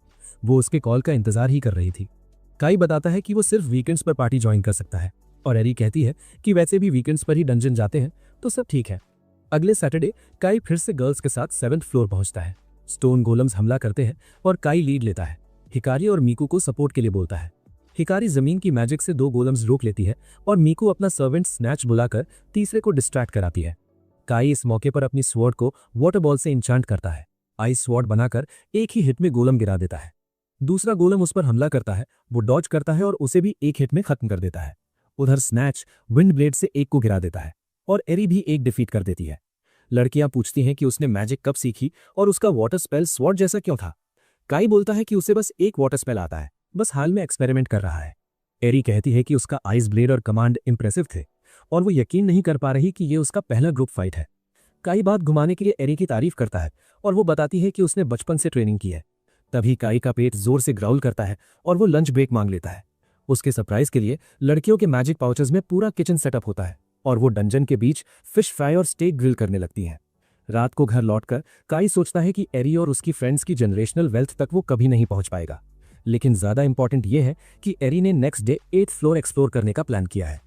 वो उसके कॉल का इंतजार ही कर रही थी। काई बताता है कि वो सिर्फ वीकेंड्स पर पार्टी ज्वाइन कर सकता है और एरी कहती है कि वैसे भी वीकेंड्स पर ही डंजन जाते हैं तो सब ठीक है। अगले सैटरडे काई फिर से गर्ल्स के साथ 7th फ्लोर पहुंचता है। स्टोन गोलम्स हमला करते हैं और काई लीड लेता है। हिकारी और मीकू को सपोर्ट के लिए बोलता है। हिकारी जमीन की मैजिक से 2 गोलम्स रोक लेती है और मीकू अपना सर्वेंट स्नैच बुलाकर तीसरे को डिस्ट्रैक्ट कराती है। काई इस मौके पर अपनी स्वॉर्ड को वाटर बॉल से इंचांट करता है। आइस स्वॉर्ड बनाकर एक ही हिट में गोलम गिरा देता है। दूसरा गोलम उस पर हमला करता है, वो डॉज करता है और उसे भी एक हिट में खत्म कर देता है। उधर स्नैच विंड ब्लेड से एक को गिरा देता है और एरी भी एक डिफीट कर देती है। लड़कियां पूछती हैं कि उसने मैजिक कब सीखी और उसका वाटर स्पेल स्वॉर्ड जैसा क्यों था। काई बोलता है कि उसे बस एक वाटर स्पेल आता है, बस हाल में एक्सपेरिमेंट कर रहा है। एरी कहती है कि उसका आइस ब्लेड और कमांड इंप्रेसिव थे और वो यकीन नहीं कर पा रही कि ये उसका पहला ग्रुप फाइट है। काई बात घुमाने के लिए एरी की तारीफ करता है और वो बताती है कि उसने बचपन से ट्रेनिंग की है। तभी काई का पेट जोर से ग्राउल करता है और वो लंच ब्रेक मांग लेता है। उसके सरप्राइज के लिए लड़कियों के मैजिक पाउचेस में पूरा किचन सेटअप होता है और वो डंजन के बीच फिश फ्राई और स्टेक ग्रिल करने लगती हैं। रात को घर लौटकर काई सोचता है कि एरी और उसकी फ्रेंड्स की जनरेशनल वेल्थ तक वो कभी नहीं पहुंच पाएगा। लेकिन ज्यादा इंपॉर्टेंट ये है कि एरी ने next day 8th floor explore करने का प्लान किया है।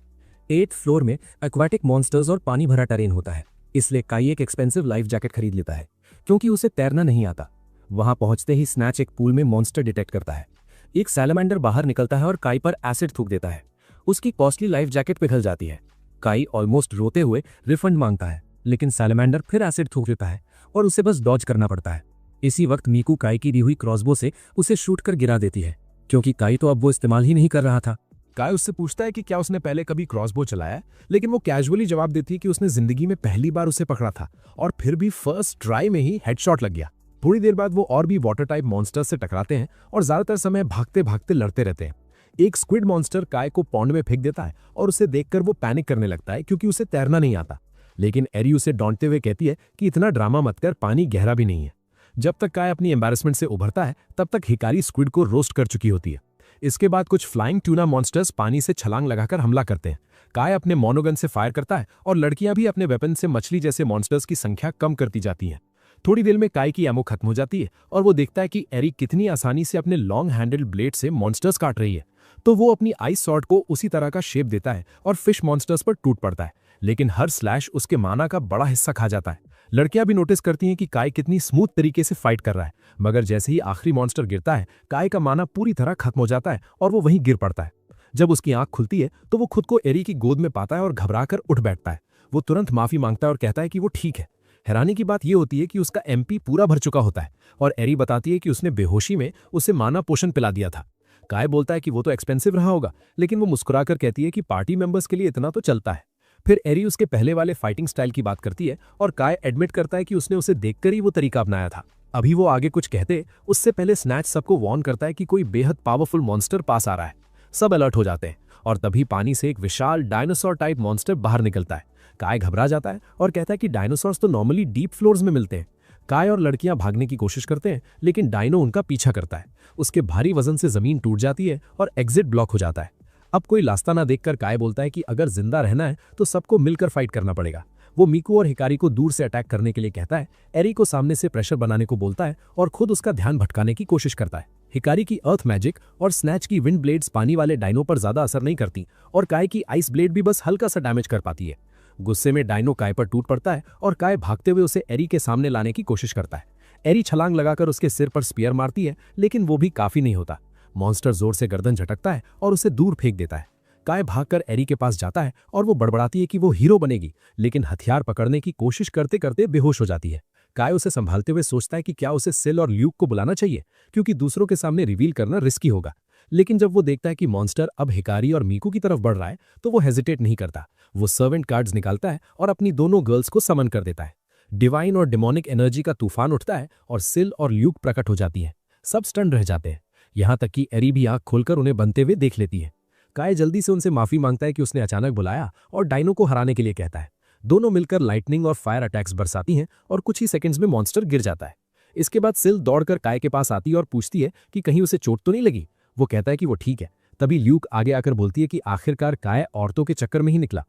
8th फ्लोर में एक्वाटिक मॉन्स्टर्स और पानी भरा टेरेन होता है, इसलिए काई एक एक्सपेंसिव लाइफ जैकेट खरीद लेता है क्योंकि उसे तैरना नहीं आता। वहां पहुंचते ही स्नैच एक पूल में मॉन्स्टर डिटेक्ट करता है। एक सैलमेंडर बाहर निकलता है और काई पर एसिड थूक देता है। उसकी कॉस्टली लाइफ जैकेट पिघल जाती है। काई ऑलमोस्ट रोते हुए रिफंड मांगता है, लेकिन सैलमेंडर फिर एसिड थूक देता है और उसे बस डॉज करना पड़ता है। इसी वक्त मीकू काई की दी हुई क्रॉसबो से उसे शूट कर गिरा देती है, क्योंकि काई तो अब वो इस्तेमाल ही नहीं कर रहा था। काई उससे पूछता है कि क्या उसने पहले कभी क्रॉसबो चलाया है, लेकिन वो कैजुअली जवाब देती है कि उसने जिंदगी में पहली बार उसे पकड़ा था और फिर भी फर्स्ट ट्राई में ही हेडशॉट लग गया। थोड़ी देर बाद वो और भी वाटर टाइप मॉन्स्टर्स से टकराते हैं और ज्यादातर समय भागते भागते लड़ते रहते हैं। एक स्क्विड मॉन्स्टर काई को पॉन्ड में फेंक देता है और उसे देखकर वो पैनिक करने लगता है क्योंकि उसे तैरना नहीं आता। लेकिन एरी उसे डांटते हुए कहती है कि इतना ड्रामा मत कर, पानी गहरा भी नहीं है। जब तक काई अपनी एम्बैरेसमेंट से उभरता है तब तक हिकारी स्क्विड को रोस्ट कर चुकी होती है। इसके बाद कुछ फ्लाइंग ट्यूना मॉन्स्टर्स पानी से छलांग लगाकर हमला करते हैं। काई अपने मोनोगन से फायर करता है और लड़कियां भी अपने वेपन से मछली जैसे मॉन्स्टर्स की संख्या कम करती जाती हैं। थोड़ी देर में काई की एमो खत्म हो जाती है और वो देखता है कि एरी कितनी आसानी से अपने लॉन्ग हैंडल्ड ब्लेड से मॉन्स्टर्स काट रही है। तो वो अपनी आइस सॉर्ड को उसी तरह का शेप देता है और फिश मॉन्स्टर्स पर टूट पड़ता है, लेकिन हर स्लैश उसके माना का बड़ा हिस्सा खा जाता है। लड़कियां भी नोटिस करती हैं कि काई कितनी स्मूथ तरीके से फाइट कर रहा है, मगर जैसे ही आखिरी मॉन्स्टर गिरता है काई का माना पूरी तरह खत्म हो जाता है और वो वहीं गिर पड़ता है। जब उसकी आंख खुलती है तो वो खुद को एरी की गोद में पाता है और घबराकर उठ बैठता है। वो तुरंत माफी मांगता है और कहता है कि वो ठीक है। हैरानी की बात यह होती है कि उसका एमपी पूरा भर चुका होता है और एरी बताती है कि उसने बेहोशी में उसे माना पोषण पिला दिया था। काई बोलता है कि वो तो एक्सपेंसिव रहा होगा, लेकिन वो मुस्कुराकर कहती है कि पार्टी मेंबर्स के लिए इतना तो चलता है। फिर एरी उसके पहले वाले फाइटिंग स्टाइल की बात करती है और काई एडमिट करता है कि उसने उसे देखकर ही वो तरीका अपनाया था। अभी वो आगे कुछ कहते उससे पहले स्नैच सबको वार्न करता है कि कोई बेहद पावरफुल मॉन्स्टर पास आ रहा है। सब अलर्ट हो जाते हैं और तभी पानी से एक विशाल डायनासोर टाइप मॉन्स्टर बाहर निकलता है। काई घबरा जाता है और कहता है कि डायनासोर्स तो नॉर्मली डीप फ्लोर्स में मिलते हैं। काई और लड़कियां भागने की कोशिश करते हैं, लेकिन डायनो उनका पीछा करता है। उसके भारी वजन से जमीन टूट जाती है और एग्जिट ब्लॉक हो जाता है। अब कोई रास्ता ना देखकर काई बोलता है कि अगर जिंदा रहना है तो सबको मिलकर फाइट करना पड़ेगा। वो मीकू और हिकारी को दूर से अटैक करने के लिए कहता है, एरी को सामने से प्रेशर बनाने को बोलता है और खुद उसका ध्यान भटकाने की कोशिश करता है। हिकारी की अर्थ मैजिक और स्नैच की विंड ब्लेड्स पानी वाले डायनो पर ज्यादा असर नहीं करती और काई की आइस ब्लेड भी बस हल्का सा डैमेज कर पाती है। गुस्से में डायनो काई पर टूट पड़ता है और काई भागते हुए उसे एरी के सामने लाने की कोशिश करता है। एरी छलांग लगाकर उसके सिर पर स्पीयर मारती है, लेकिन वो भी काफी नहीं होता। मॉन्स्टर जोर से गर्दन झटकता है और उसे दूर फेंक देता है। काई भागकर एरी के पास जाता है और वो बड़बड़ाती है कि वो हीरो बनेगी, लेकिन हथियार पकड़ने की कोशिश करते करते बेहोश हो जाती है। काई उसे संभालते हुए सोचता है कि क्या उसे सिल और ल्यूक को बुलाना चाहिए, क्योंकि दूसरों के सामने रिवील करना रिस्की होगा। लेकिन जब वो देखता है कि मॉन्स्टर अब हिकारी और मीकू की तरफ बढ़ रहा है तो वो हेजिटेट नहीं करता। वो सर्वेंट कार्ड्स निकालता है और अपनी दोनों गर्ल्स को समन कर देता है। डिवाइन और डिमोनिक एनर्जी का तूफान उठता है और सिल और ल्यूक प्रकट हो जाती है। सब स्टन रह जाते हैं, यहां तक कि एरी भी आंख खोलकर उन्हें बनते हुए देख लेती है। काई जल्दी से उनसे माफी मांगता है कि उसने अचानक बुलाया और डायनो को हराने के लिए कहता है। दोनों मिलकर लाइटनिंग और फायर अटैक्स बरसाती हैं और कुछ ही सेकंड्स में मॉन्स्टर गिर जाता है। इसके बाद सिल दौड़कर काई के पास आती है और पूछती है कि कहीं उसे चोट तो नहीं लगी। वो कहता है कि वो ठीक है। तभी ल्यूक आगे आकर बोलती है कि आखिरकार काई औरतों के चक्कर में ही निकला।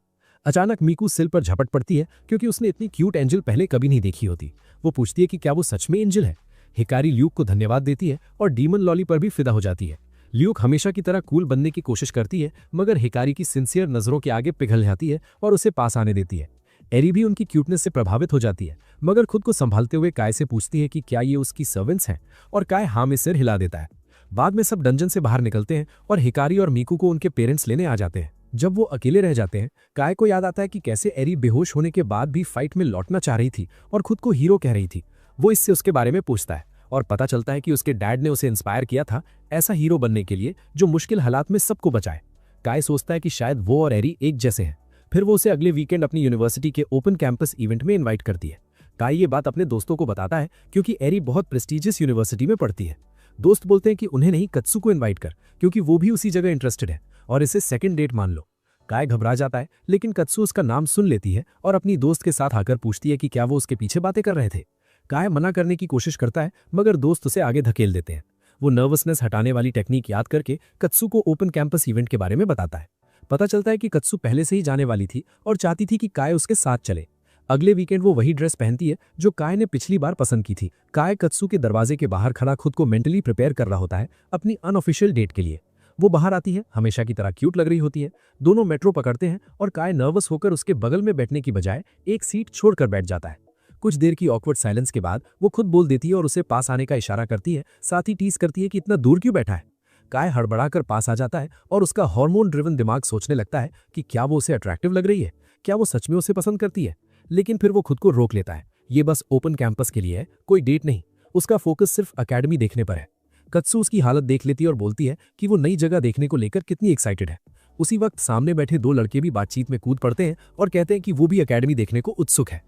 अचानक मीकू सिल पर झपट पड़ती है क्योंकि उसने इतनी क्यूट एंजल पहले कभी नहीं देखी होती। वो पूछती है कि क्या वो सच में एंजल है। हिकारी ल्यूक को धन्यवाद देती है और डीमन लॉली पर भी फिदा हो जाती है। ल्यूक हमेशा की तरह कूल बनने की कोशिश करती है, मगर हिकारी की सिंसियर नजरों के आगे पिघल जाती है और उसे पास आने देती है। एरी भी उनकी क्यूटनेस से प्रभावित हो जाती है, मगर खुद को संभालते हुए काय से पूछती है कि क्या ये उसकी सर्वेंट्स हैं, और काय हाँ में सिर हिला देता है। बाद में सब डंजन से बाहर निकलते हैं और हिकारी और मीकू को उनके पेरेंट्स लेने आ जाते हैं। जब वो अकेले रह जाते हैं, काय को याद आता है कि कैसे एरी बेहोश होने के बाद भी फाइट में लौटना चाह रही थी और खुद को हीरो कह रही थी। वो इससे उसके बारे में पूछता है और पता चलता है कि उसके डैड ने उसे इंस्पायर किया था ऐसा हीरो बनने के लिए जो मुश्किल हालात में सबको बचाए। काय सोचता है कि शायद वो और एरी एक जैसे हैं। फिर वो उसे अगले वीकेंड अपनी यूनिवर्सिटी के ओपन कैंपस इवेंट में इनवाइट करती है। काय ये बात अपने दोस्तों को बताता है क्योंकि एरी बहुत प्रेस्टीजियस यूनिवर्सिटी में पढ़ती है। दोस्त बोलते हैं कि उन्हें नहीं, कत्सू को इनवाइट कर, क्योंकि वो भी उसी जगह इंटरेस्टेड है और इसे सेकंड डेट मान लो। काय घबरा जाता है, लेकिन कत्सू उसका नाम सुन लेती है और अपनी दोस्त के साथ आकर पूछती है कि क्या वो उसके पीछे बातें कर रहे थे। काय मना करने की कोशिश करता है, मगर दोस्त उसे आगे धकेल देते हैं। वो नर्वसनेस हटाने वाली टेक्निक याद करके कत्सू को ओपन कैंपस इवेंट के बारे में बताता है। पता चलता है कि कत्सू पहले से ही जाने वाली थी और चाहती थी कि काय उसके साथ चले। अगले वीकेंड वो वही ड्रेस पहनती है जो काय ने पिछली बार पसंद की थी। काय कत्सू के दरवाजे के बाहर खड़ा खुद को मेंटली प्रिपेयर कर रहा होता है अपनी अनऑफिशियल डेट के लिए। वो बाहर आती है, हमेशा की तरह क्यूट लग रही होती है। दोनों मेट्रो पकड़ते हैं और काय नर्वस होकर उसके बगल में बैठने की बजाय एक सीट छोड़कर बैठ जाता है। कुछ देर की ऑकवर्ड साइलेंस के बाद वो खुद बोल देती है और उसे पास आने का इशारा करती है, साथ ही टीज करती है कि इतना दूर क्यों बैठा है। काय हड़बड़ाकर पास आ जाता है और उसका हार्मोन ड्रिवन दिमाग सोचने लगता है कि क्या वो उसे अट्रैक्टिव लग रही है, क्या वो सच में उसे पसंद करती है। लेकिन फिर वो खुद को रोक लेता है। ये बस ओपन कैंपस के लिए है, कोई डेट नहीं। उसका फोकस सिर्फ एकेडमी देखने पर है। कत्सू उसकी हालत देख लेती है और बोलती है कि वो नई जगह देखने को लेकर कितनी एक्साइटेड है। उसी वक्त सामने बैठे दो लड़के भी बातचीत में कूद पड़ते हैं और कहते हैं कि वो भी एकेडमी देखने को उत्सुक है।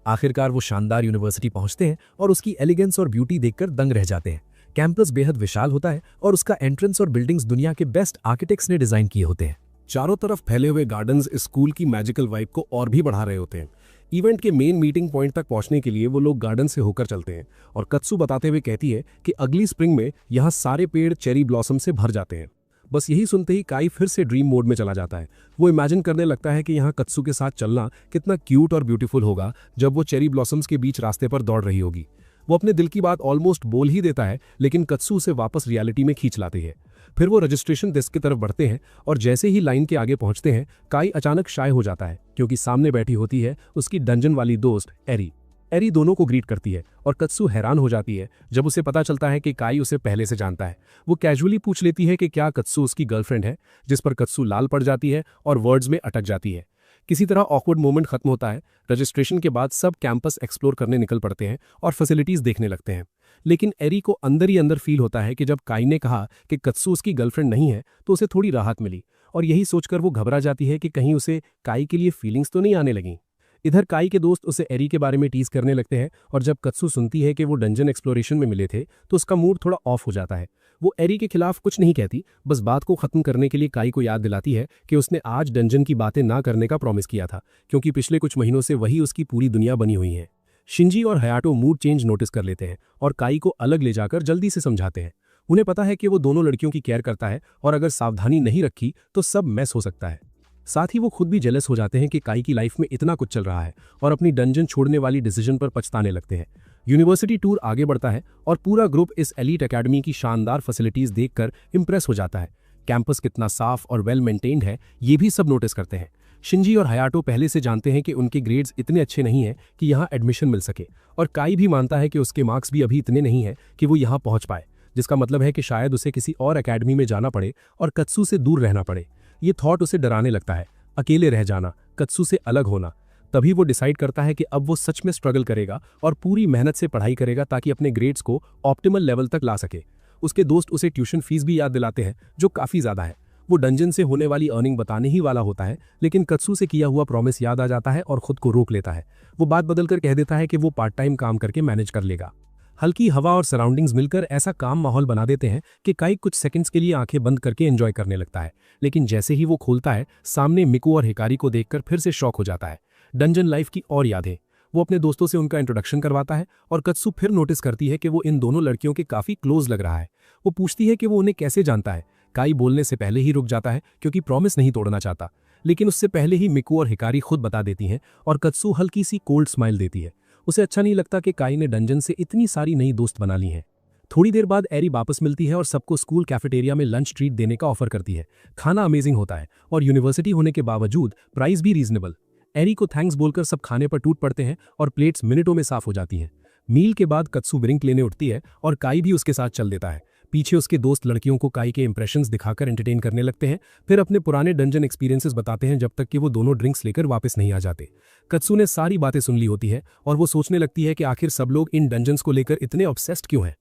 आखिरकार वो शानदार यूनिवर्सिटी पहुंचते हैं और उसकी एलिगेंस और ब्यूटी देखकर दंग रह जाते हैं। कैंपस बेहद विशाल होता है और उसका एंट्रेंस और बिल्डिंग्स दुनिया के बेस्ट आर्किटेक्ट्स ने डिजाइन किए होते हैं। चारों तरफ फैले हुए गार्डन्स स्कूल की मैजिकल वाइब को और भी बढ़ा रहे होते हैं। इवेंट के मेन मीटिंग पॉइंट तक पहुंचने के लिए वो लोग गार्डन से होकर चलते हैं और कत्सू बताते हुए कहती है कि अगली स्प्रिंग में यहाँ सारे पेड़ चेरी ब्लॉसम से भर जाते हैं। बस यही सुनते ही काई फिर से ड्रीम मोड में चला जाता है। वो इमेजिन करने लगता है कि यहाँ कत्सू के साथ चलना कितना क्यूट और ब्यूटीफुल होगा जब वो चेरी ब्लॉसम्स के बीच रास्ते पर दौड़ रही होगी। वो अपने दिल की बात ऑलमोस्ट बोल ही देता है, लेकिन कत्सू उसे वापस रियलिटी में खींच लाती है। फिर वो रजिस्ट्रेशन डेस्क की तरफ बढ़ते हैं और जैसे ही लाइन के आगे पहुंचते हैं, काई अचानक शाय हो जाता है क्योंकि सामने बैठी होती है उसकी डंजन वाली दोस्त एरी। एरी दोनों को ग्रीट करती है और कत्सू हैरान हो जाती है जब उसे पता चलता है कि काई उसे पहले से जानता है। वो कैजुअली पूछ लेती है कि क्या कत्सू उसकी गर्लफ्रेंड है, जिस पर कत्सू लाल पड़ जाती है और वर्ड्स में अटक जाती है। किसी तरह ऑकवर्ड मोमेंट खत्म होता है। रजिस्ट्रेशन के बाद सब कैंपस एक्सप्लोर करने निकल पड़ते हैं और फैसिलिटीज देखने लगते हैं। लेकिन एरी को अंदर ही अंदर फील होता है कि जब काई ने कहा कि कत्सू उसकी गर्लफ्रेंड नहीं है तो उसे थोड़ी राहत मिली, और यही सोचकर वो घबरा जाती है कि कहीं उसे काई के लिए फीलिंग्स तो नहीं आने लगीं। इधर काई के दोस्त उसे एरी के बारे में टीज करने लगते हैं और जब कत्सू सुनती है कि वो डंजन एक्सप्लोरेशन में मिले थे तो उसका मूड थोड़ा ऑफ हो जाता है। वो एरी के खिलाफ कुछ नहीं कहती, बस बात को खत्म करने के लिए काई को याद दिलाती है कि उसने आज डंजन की बातें ना करने का प्रॉमिस किया था, क्योंकि पिछले कुछ महीनों से वही उसकी पूरी दुनिया बनी हुई है। शिंजी और हयाटो मूड चेंज नोटिस कर लेते हैं और काई को अलग ले जाकर जल्दी से समझाते हैं। उन्हें पता है कि वो दोनों लड़कियों की केयर करता है और अगर सावधानी नहीं रखी तो सब मैस हो सकता है। साथ ही वो खुद भी जेलस हो जाते हैं कि काई की लाइफ में इतना कुछ चल रहा है और अपनी डंजन छोड़ने वाली डिसीजन पर पछताने लगते हैं। यूनिवर्सिटी टूर आगे बढ़ता है और पूरा ग्रुप इस एलीट एकेडमी की शानदार फैसिलिटीज देखकर इंप्रेस हो जाता है। कैंपस कितना साफ और वेल मेंटेन्ड है ये भी सब नोटिस करते हैं। शिंजी और हयाटो पहले से जानते हैं कि उनके ग्रेड्स इतने अच्छे नहीं हैं कि यहाँ एडमिशन मिल सके, और काई भी मानता है कि उसके मार्क्स भी अभी इतने नहीं हैं कि वो यहाँ पहुँच पाए, जिसका मतलब है कि शायद उसे किसी और एकेडमी में जाना पड़े और कत्सू से दूर रहना पड़े। ये थॉट उसे डराने लगता है, अकेले रह जाना, कत्सू से अलग होना। तभी वो डिसाइड करता है कि अब वो सच में स्ट्रगल करेगा और पूरी मेहनत से पढ़ाई करेगा ताकि अपने ग्रेड्स को ऑप्टिमल लेवल तक ला सके। उसके दोस्त उसे ट्यूशन फीस भी याद दिलाते हैं जो काफ़ी ज़्यादा है। वो डंजन से होने वाली अर्निंग बताने ही वाला होता है, लेकिन कत्सू से किया हुआ प्रॉमिस याद आ जाता है और खुद को रोक लेता है। वो बात बदलकर कह देता है कि वो पार्ट टाइम काम करके मैनेज कर लेगा। हल्की हवा और सराउंडिंग्स मिलकर ऐसा काम माहौल बना देते हैं कि काई कुछ सेकंड्स के लिए आंखें बंद करके एंजॉय करने लगता है, लेकिन जैसे ही वो खोलता है सामने मिकू और हिकारी को देखकर फिर से शॉक हो जाता है। डंजन लाइफ की और यादें। वो अपने दोस्तों से उनका इंट्रोडक्शन करवाता है और कत्सू फिर नोटिस करती है कि वो इन दोनों लड़कियों के काफी क्लोज लग रहा है। वो पूछती है कि वो उन्हें कैसे जानता है। काई बोलने से पहले ही रुक जाता है क्योंकि प्रॉमिस नहीं तोड़ना चाहता, लेकिन उससे पहले ही मिकू और हिकारी खुद बता देती हैं और कत्सू हल्की सी कोल्ड स्माइल देती है। उसे अच्छा नहीं लगता कि काई ने डंजन से इतनी सारी नई दोस्त बना ली हैं। थोड़ी देर बाद एरी वापस मिलती है और सबको स्कूल कैफेटेरिया में लंच ट्रीट देने का ऑफर करती है। खाना अमेजिंग होता है और यूनिवर्सिटी होने के बावजूद प्राइस भी रीजनेबल। एरी को थैंक्स बोलकर सब खाने पर टूट पड़ते हैं और प्लेट्स मिनटों में साफ हो जाती हैं। मील के बाद कत्सू ड्रिंक लेने उठती है और काई भी उसके साथ चल देता है। पीछे उसके दोस्त लड़कियों को काई के इंप्रेशंस दिखाकर एंटरटेन करने लगते हैं, फिर अपने पुराने डंजन एक्सपीरियंसेस बताते हैं जब तक कि वो दोनों ड्रिंक्स लेकर वापस नहीं आ जाते। कत्सू ने सारी बातें सुन ली होती है और वो सोचने लगती है कि आखिर सब लोग इन डंजन्स को लेकर इतने ऑब्सेस्ड क्यों हैं।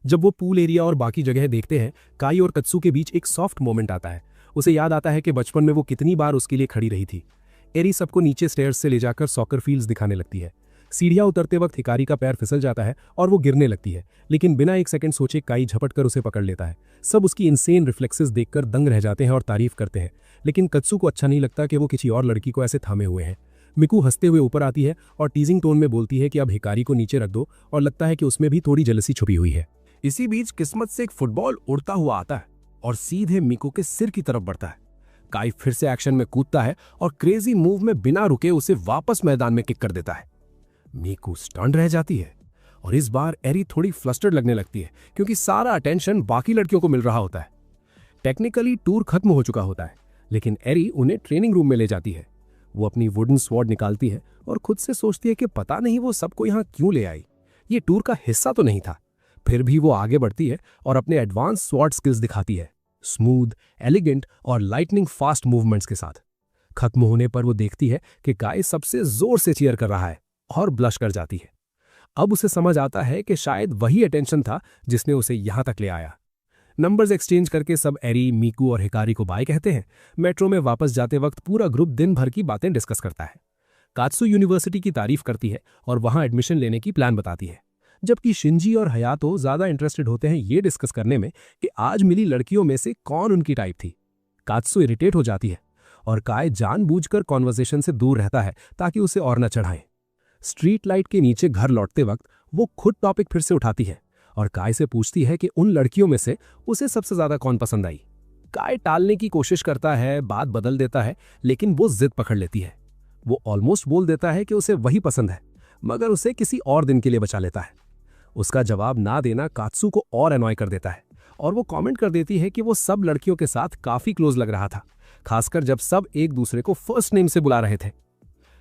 जब वो पूल एरिया और बाकी जगह देखते हैं, काई और कत्सू के बीच एक सॉफ्ट मोमेंट आता है। उसे याद आता है कि बचपन में वो कितनी बार उसके लिए खड़ी रही थी। एरी सबको नीचे स्टेयर्स से ले जाकर सॉकर फील्ड्स दिखाने लगती है। सीढ़ियां उतरते वक्त हिकारी का पैर फिसल जाता है और वो गिरने लगती है, लेकिन बिना एक सेकंड सोचे काई झपट कर उसे पकड़ लेता है। सब उसकी इनसेन रिफ्लेक्सेस देखकर दंग रह जाते हैं और तारीफ करते हैं, लेकिन कत्सू को अच्छा नहीं लगता कि वो किसी और लड़की को ऐसे थामे हुए हैं। मिकू हंसते हुए ऊपर आती है और टीजिंग टोन में बोलती है कि अब हिकारी को नीचे रख दो, और लगता है कि उसमें भी थोड़ी जेलसी छुपी हुई है। इसी बीच किस्मत से एक फुटबॉल उड़ता हुआ आता है और सीधे मिकू के सिर की तरफ बढ़ता है। काई फिर से एक्शन में कूदता है और क्रेजी मूव में बिना रुके उसे वापस मैदान में किक कर देता है। मिकू स्टन रह जाती है और इस बार एरी थोड़ी फ्लस्टर्ड लगने लगती है क्योंकि सारा अटेंशन बाकी लड़कियों को मिल रहा होता है। टेक्निकली टूर खत्म हो चुका होता है, लेकिन एरी उन्हें ट्रेनिंग रूम में ले जाती है। वो अपनी वुडन स्वॉर्ड निकालती है और खुद से सोचती है कि पता नहीं वो सबको यहाँ क्यों ले आई। ये टूर का हिस्सा तो नहीं था। फिर भी वो आगे बढ़ती है और अपने एडवांस स्वॉर्ड स्किल्स दिखाती है, स्मूथ, एलिगेंट और लाइटनिंग फास्ट मूवमेंट्स के साथ। खत्म होने पर वो देखती है कि काई सबसे जोर से चीयर कर रहा है और ब्लश कर जाती है। अब उसे समझ आता है कि शायद वही अटेंशन था जिसने उसे यहां तक ले आया। नंबर्स एक्सचेंज करके सब एरी, मिकू और हिकारी को बाय कहते हैं। मेट्रो में वापस जाते वक्त पूरा ग्रुप दिन भर की बातें डिस्कस करता है। कात्सू यूनिवर्सिटी की तारीफ करती है और वहां एडमिशन लेने की प्लान बताती है, जबकि शिंजी और हयातो ज्यादा इंटरेस्टेड होते हैं ये डिस्कस करने में कि आज मिली लड़कियों में से कौन उनकी टाइप थी। कात्सू इरिटेट हो जाती है और काय जानबूझकर कॉन्वर्सेशन से दूर रहता है ताकि उसे और न चढ़ाएं। स्ट्रीट लाइट के नीचे घर लौटते वक्त वो खुद टॉपिक फिर से उठाती है और काय से पूछती है कि उन लड़कियों में से उसे सबसे ज्यादा कौन पसंद आई। काय टालने की कोशिश करता है, बात बदल देता है, लेकिन वो जिद पकड़ लेती है। वो ऑलमोस्ट बोल देता है कि उसे वही पसंद है, मगर उसे किसी और दिन के लिए बचा लेता है। उसका जवाब ना देना कात्सू को और अनॉय कर देता है और वो कमेंट कर देती है कि वो सब लड़कियों के साथ काफी क्लोज लग रहा था, खासकर जब सब एक दूसरे को फर्स्ट नेम से बुला रहे थे।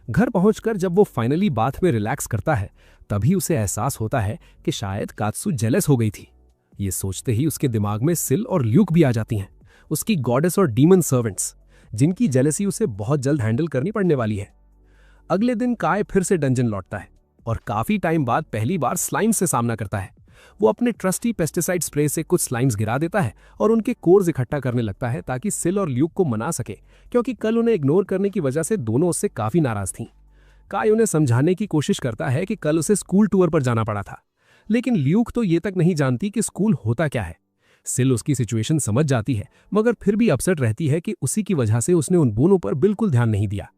घर पहुंचकर जब वो फाइनली बाथ में रिलैक्स करता है, तभी उसे एहसास होता है कि शायद कात्सू जेलस हो गई थी। ये सोचते ही उसके दिमाग में सिल और ल्यूक भी आ जाती हैं, उसकी गॉडेस और डीमन सर्वेंट्स, जिनकी जेलसी उसे बहुत जल्द हैंडल करनी पड़ने वाली है। अगले दिन काय फिर से डंजन लौटता है और काफी टाइम बाद पहली बार स्लाइम से सामना करता है। वो अपने ट्रस्टी पेस्टिसाइड स्प्रे से कुछ स्लाइम्स गिरा देता है और उनके कोर्स इकट्ठा करने लगता है ताकि सिल और ल्यूक को मना सके, क्योंकि कल उन्हें इग्नोर करने की वजह से दोनों उससे काफी नाराज थीं। काय उन्हें समझाने की कोशिश करता है कि कल उसे स्कूल टूर पर जाना पड़ा था, लेकिन ल्यूक तो ये तक नहीं जानती कि स्कूल होता क्या है। सिल उसकी सिचुएशन समझ जाती है, मगर फिर भी अपसेट रहती है कि उसी की वजह से उसने उन दोनों पर बिल्कुल ध्यान नहीं दिया।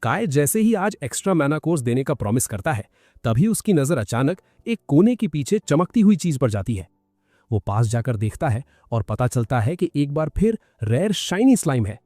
काय जैसे ही आज एक्स्ट्रा मैना कोर्स देने का प्रॉमिस करता है, तभी उसकी नजर अचानक एक कोने के पीछे चमकती हुई चीज पर जाती है। वो पास जाकर देखता है और पता चलता है कि एक बार फिर रेयर शाइनी स्लाइम है।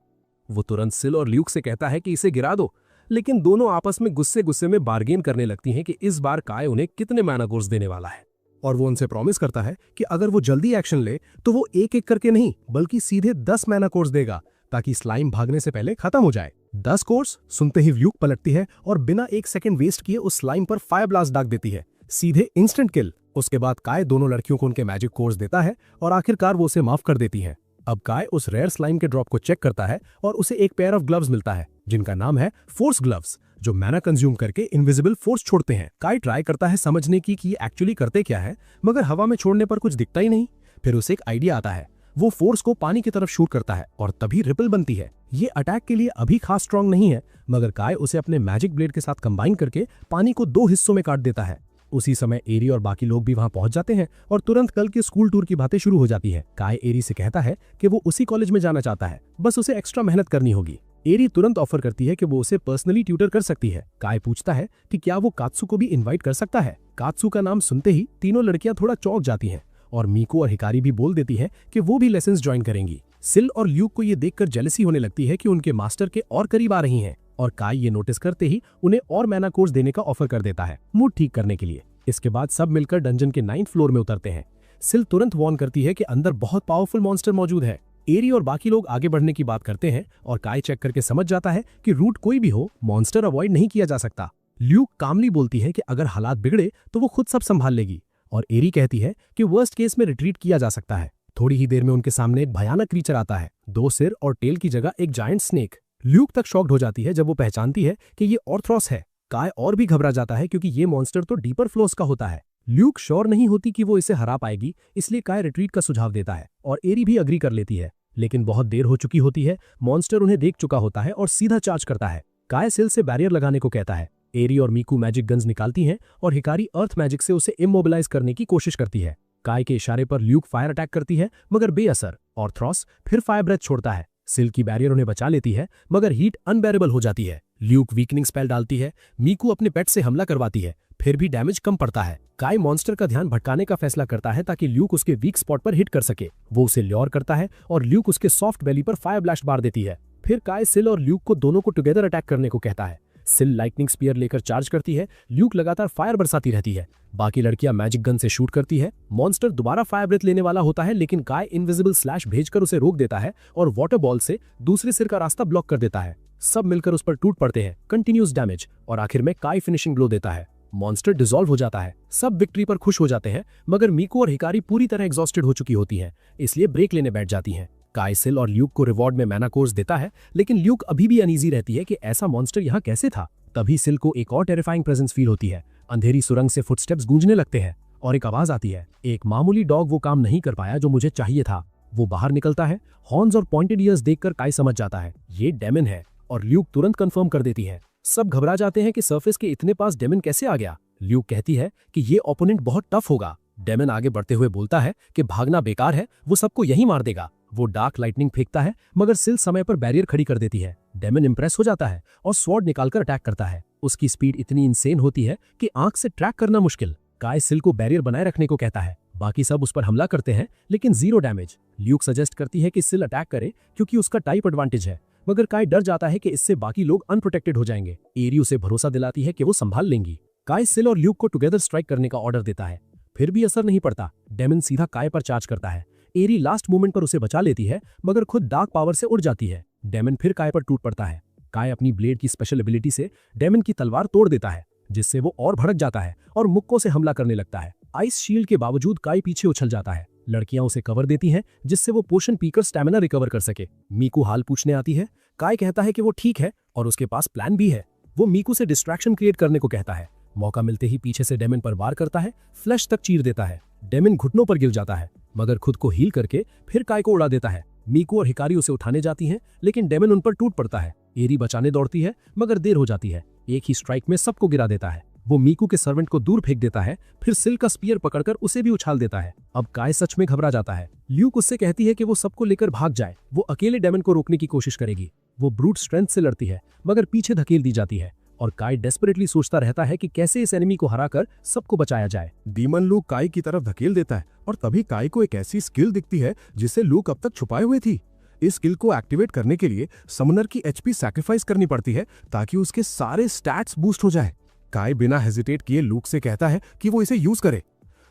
वो तुरंत सिल और ल्यूक से कहता है कि इसे गिरा दो, लेकिन दोनों आपस में गुस्से में बार्गेन करने लगती हैं कि इस बार काय उन्हें कितने मैना कोर्स देने वाला है। और वो उनसे प्रॉमिस करता है कि अगर वो जल्दी एक्शन ले तो वो एक एक करके नहीं बल्कि सीधे 10 मैना कोर्स देगा, ताकि स्लाइम भागने से पहले खत्म हो जाए। 10 कोर्स सुनते ही ल्यूक पलटती है और बिना एक सेकंड वेस्ट किए उस स्लाइम पर फायर ब्लास्ट दाग देती है, सीधे इंस्टेंट किल। उसके बाद काय दोनों लड़कियों को उनके मैजिक कोर्स देता है और आखिरकार वो उसे माफ कर देती है। अब काय उस रेयर स्लाइम के ड्रॉप को चेक करता है और उसे एक पेयर ऑफ ग्लव्स मिलता है, जिनका नाम है फोर्स ग्लव्स, जो मैना कंज्यूम करके इनविजिबल फोर्स छोड़ते हैं। काय ट्राई करता है समझने की कि ये एक्चुअली करते क्या है, मगर हवा में छोड़ने पर कुछ दिखता ही नहीं। फिर उसे एक आइडिया आता है। वो फोर्स को पानी की तरफ शूट करता है और तभी रिपल बनती है। ये अटैक के लिए अभी खास स्ट्रांग नहीं है, मगर काय उसे अपने मैजिक ब्लेड के साथ कंबाइन करके पानी को 2 हिस्सों में काट देता है। उसी समय एरी और बाकी लोग भी वहां पहुंच जाते हैं और तुरंत कल के स्कूल टूर की बातें शुरू हो जाती है। काय एरी से कहता है कि वो उसी कॉलेज में जाना चाहता है, बस उसे एक्स्ट्रा मेहनत करनी होगी। एरी तुरंत ऑफर करती है कि वो उसे पर्सनली ट्यूटर कर सकती है। काय पूछता है कि क्या वो कात्सू को भी इन्वाइट कर सकता है। कात्सू का नाम सुनते ही तीनों लड़कियां थोड़ा चौंक जाती हैं और मीको और हिकारी भी बोल देती है कि वो भी लेसन्स ज्वाइन करेंगी। सिल और ल्यूक को ये देखकर जेलसी होने लगती है कि उनके मास्टर के और करीब आ रही हैं, और काई ये नोटिस करते ही उन्हें और मैना कोर्स देने का ऑफर कर देता है मूड ठीक करने के लिए। इसके बाद सब मिलकर डंजन के 9th फ्लोर में उतरते हैं। सिल तुरंत वार्न करती है कि अंदर बहुत पावरफुल मॉन्स्टर मौजूद है। एरी और बाकी लोग आगे बढ़ने की बात करते हैं और काई चेक करके समझ जाता है कि रूट कोई भी हो, मॉन्स्टर अवॉइड नहीं किया जा सकता। ल्यूक कामली बोलती है कि अगर हालात बिगड़े तो वो खुद सब संभाल लेगी, और एरी कहती है कि वर्स्ट केस में रिट्रीट किया जा सकता है। थोड़ी ही देर में उनके सामने एक भयानक क्रीचर आता है, 2 सिर और टेल की जगह एक जायंट स्नेक। ल्यूक तक शॉक्ड हो जाती है जब वो पहचानती है कि ये ऑर्थ्रोस है। काय और भी घबरा जाता है क्योंकि ये मॉन्स्टर तो डीपर फ्लोस का होता है। ल्यूक श्योर नहीं होती कि वो इसे हरा पाएगी, इसलिए काय रिट्रीट का सुझाव देता है और एरी भी अग्री कर लेती है। लेकिन बहुत देर हो चुकी होती है, मॉन्स्टर उन्हें देख चुका होता है और सीधा चार्ज करता है। काय सिल से बैरियर लगाने को कहता है। एरी और मीकू मैजिक गन्स निकालती हैं और हिकारी अर्थ मैजिक से उसे इमोबिलाइज करने की कोशिश करती है। काय के इशारे पर ल्यूक फायर अटैक करती है, मगर बेअसर। ऑर्थ्रोस फिर फायर ब्रेथ छोड़ता है। सिल की बैरियर उन्हें बचा लेती है, मगर हीट अनबेरेबल हो जाती है। ल्यूक वीकनिंग स्पेल डालती है। मीकू अपने पेट से हमला करवाती है, फिर भी डैमेज कम पड़ता है। काय मॉन्स्टर का ध्यान भटकाने का फैसला करता है ताकि ल्यूक उसके वीक स्पॉट पर हिट कर सके। वो उसे ल्योर करता है और ल्यूक उसके सॉफ्ट बेली पर फायर ब्लास्ट मार देती है। फिर काय सिल और ल्यूक को दोनों को टुगेदर अटैक करने को कहता है। सिल लाइटनिंग स्पीयर लेकर चार्ज करती है। ल्यूक लगातार फायर बरसाती रहती है। बाकी लड़कियां मैजिक गन से शूट करती है। मॉन्स्टर दोबारा फायर ब्रेथ लेने वाला होता है, लेकिन काय इनविजिबल स्लैश भेजकर उसे रोक देता है और वाटर बॉल से दूसरे सिर का रास्ता ब्लॉक कर देता है। सब मिलकर उस पर टूट पड़ते हैं, कंटिन्यूस डैमेज, और आखिर में काय फिनिशिंग ब्लो देता है। मॉन्स्टर डिसॉल्व हो जाता है। सब विक्ट्री पर खुश हो जाते हैं, मगर मीकू और हिकारी पूरी तरह एग्जॉस्टेड हो चुकी होती हैं, इसलिए ब्रेक लेने बैठ जाती हैं। काय सिल और ल्यूक को रिवॉर्ड में मैना कोर्स देता है, लेकिन ल्यूक अभी भी अनईजी रहती है कि ऐसा मॉन्स्टर यहाँ कैसे था। तभी सिल को एक और टेरिफाइंग प्रेजेंस फील होती है। अंधेरी सुरंग से फुटस्टेप्स गूंजने लगते हैं और एक आवाज आती है, एक मामूली डॉग वो काम नहीं कर पाया जो मुझे चाहिए था। वो बाहर निकलता है। हॉर्न्स और पॉइंटेड ईयर्स देखकर काय समझ जाता है ये डेमन है, और ल्यूक तुरंत कंफर्म कर देती है। सब घबरा जाते हैं कि सरफेस के इतने पास डेमन कैसे आ गया। ल्यूक कहती है कि ये ओपोनेंट बहुत टफ होगा। डेमन आगे बढ़ते हुए बोलता है कि भागना बेकार है, वो सबको यही मार देगा। वो डार्क लाइटनिंग फेंकता है, मगर सिल समय पर बैरियर खड़ी कर देती है। डेमन इंप्रेस हो जाता है और स्वॉर्ड निकालकर अटैक करता है। उसकी स्पीड इतनी इंसेन होती है कि आंख से ट्रैक करना मुश्किल। काय सिल को बैरियर बनाए रखने को कहता है। बाकी सब उस पर हमला करते हैं, लेकिन 0 डैमेज। ल्यूक सजेस्ट करती है कि सिल अटैक करे क्योंकि उसका टाइप एडवांटेज है, मगर काय डर जाता है कि इससे बाकी लोग अनप्रोटेक्टेड हो जाएंगे। एरी उसे भरोसा दिलाती है कि वो संभाल लेंगी। काय सिल और ल्यूक को टुगेदर स्ट्राइक करने का ऑर्डर देता है, फिर भी असर नहीं पड़ता। डेमन सीधा काय पर चार्ज करता है। एरी लास्ट मोमेंट पर उसे बचा लेती है, मगर खुद डार्क पावर से उड़ जाती है। डेमन फिर काय पर टूट पड़ता है। काय अपनी ब्लेड की स्पेशल एबिलिटी से डेमन की तलवार तोड़ देता है, जिससे वो और भड़क जाता है और मुक्कों से हमला करने लगता है। आइस शील्ड के बावजूद काय पीछे उछल जाता है। लड़कियां उसे कवर देती हैं, जिससे वो पोशन पीकर स्टैमिना रिकवर कर सके। मीकू हाल पूछने आती है। काय कहता है कि वो ठीक है और उसके पास प्लान भी है। वो मीकू से डिस्ट्रैक्शन क्रिएट करने को कहता है। मौका मिलते ही पीछे से डेमन पर वार करता है, फ्लैश तक चीर देता है। डेमन घुटनों पर गिर जाता है, मगर खुद को हील करके फिर काय को उड़ा देता है। मीकू और हिकारी उसे उठाने जाती हैं, लेकिन डेमन उन पर टूट पड़ता है। एरी बचाने दौड़ती है, मगर देर हो जाती है। एक ही स्ट्राइक में सबको गिरा देता है। वो मीकू के सर्वेंट को दूर फेंक देता है, फिर सिल का स्पीयर पकड़कर उसे भी उछाल देता है। अब काय सच में घबरा जाता है। ल्यूक उससे कहती है कि वो सबको लेकर भाग जाए, वो अकेले डेमन को रोकने की कोशिश करेगी। वो ब्रूट स्ट्रेंथ से लड़ती है, मगर पीछे धकेल दी जाती है, और काय डेस्परेटली सोचता रहता है कि कैसे इस एनिमी को हराकर सबको बचाया जाए। डीमन लूक काय की तरफ धकेल देता है, और तभी काय को एक ऐसी स्किल दिखती है जिसे लूक अब तक छुपाए हुए थी। इस स्किल को एक्टिवेट करने के लिए समनर की एचपी सैक्रिफाइस करनी पड़ती है ताकि उसके सारे स्टैट्स बूस्ट हो जाए। काय बिना हेजिटेट किए लूक से कहता है कि वो इसे यूज करे।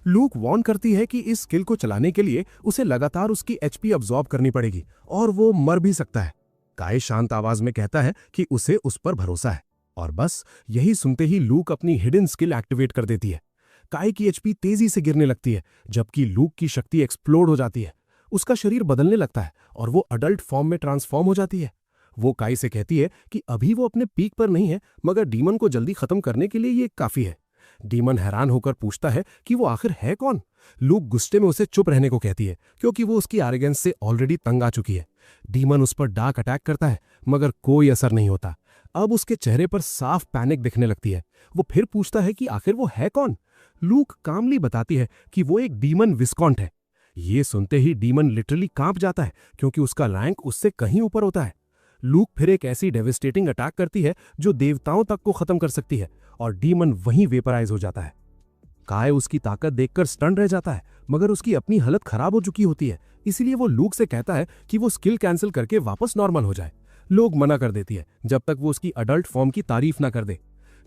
लूक वार्न करती है कि इस स्किल को चलाने के लिए उसे लगातार उसकी एचपी अब्सॉर्ब करनी पड़ेगी और वो मर भी सकता है। काय शांत आवाज में कहता है कि उसे उस पर भरोसा है, और बस यही सुनते ही लूक अपनी हिडन स्किल एक्टिवेट कर देती है। काय की एचपी तेजी से गिरने लगती है, जबकि लूक की शक्ति एक्सप्लोड हो जाती है। उसका शरीर बदलने लगता है और वो अडल्ट फॉर्म में ट्रांसफॉर्म हो जाती है। वो काय से कहती है कि अभी वो अपने पीक पर नहीं है, मगर डीमन को जल्दी खत्म करने के लिए ये काफी है। डीमन हैरान होकर पूछता है कि वो आखिर है कौन। लूक गुस्से में उसे चुप रहने को कहती है, क्योंकि वो उसकी एरोगेंस से ऑलरेडी तंग आ चुकी है। डीमन उस पर डार्क अटैक करता है, मगर कोई असर नहीं होता। अब उसके चेहरे पर साफ पैनिक दिखने लगती है। वो फिर पूछता है कि आखिर वो है कौन। लूक कामली बताती है कि वो एक डीमन विस्कॉन्ट है। ये सुनते ही डीमन लिटरली कांप जाता है, क्योंकि उसका रैंक उससे कहीं ऊपर होता है। लूक फिर एक ऐसी डेविस्टेटिंग अटैक करती है जो देवताओं तक को खत्म कर सकती है, और डीमन वहीं वेपराइज हो जाता है। काय उसकी ताकत देखकर स्टन रह जाता है, मगर उसकी अपनी हालत खराब हो चुकी होती है। इसीलिए वो लूक से कहता है कि वो स्किल कैंसिल करके वापस नॉर्मल हो जाए। लोग मना कर देती है जब तक वो उसकी अडल्ट फॉर्म की तारीफ ना कर दे।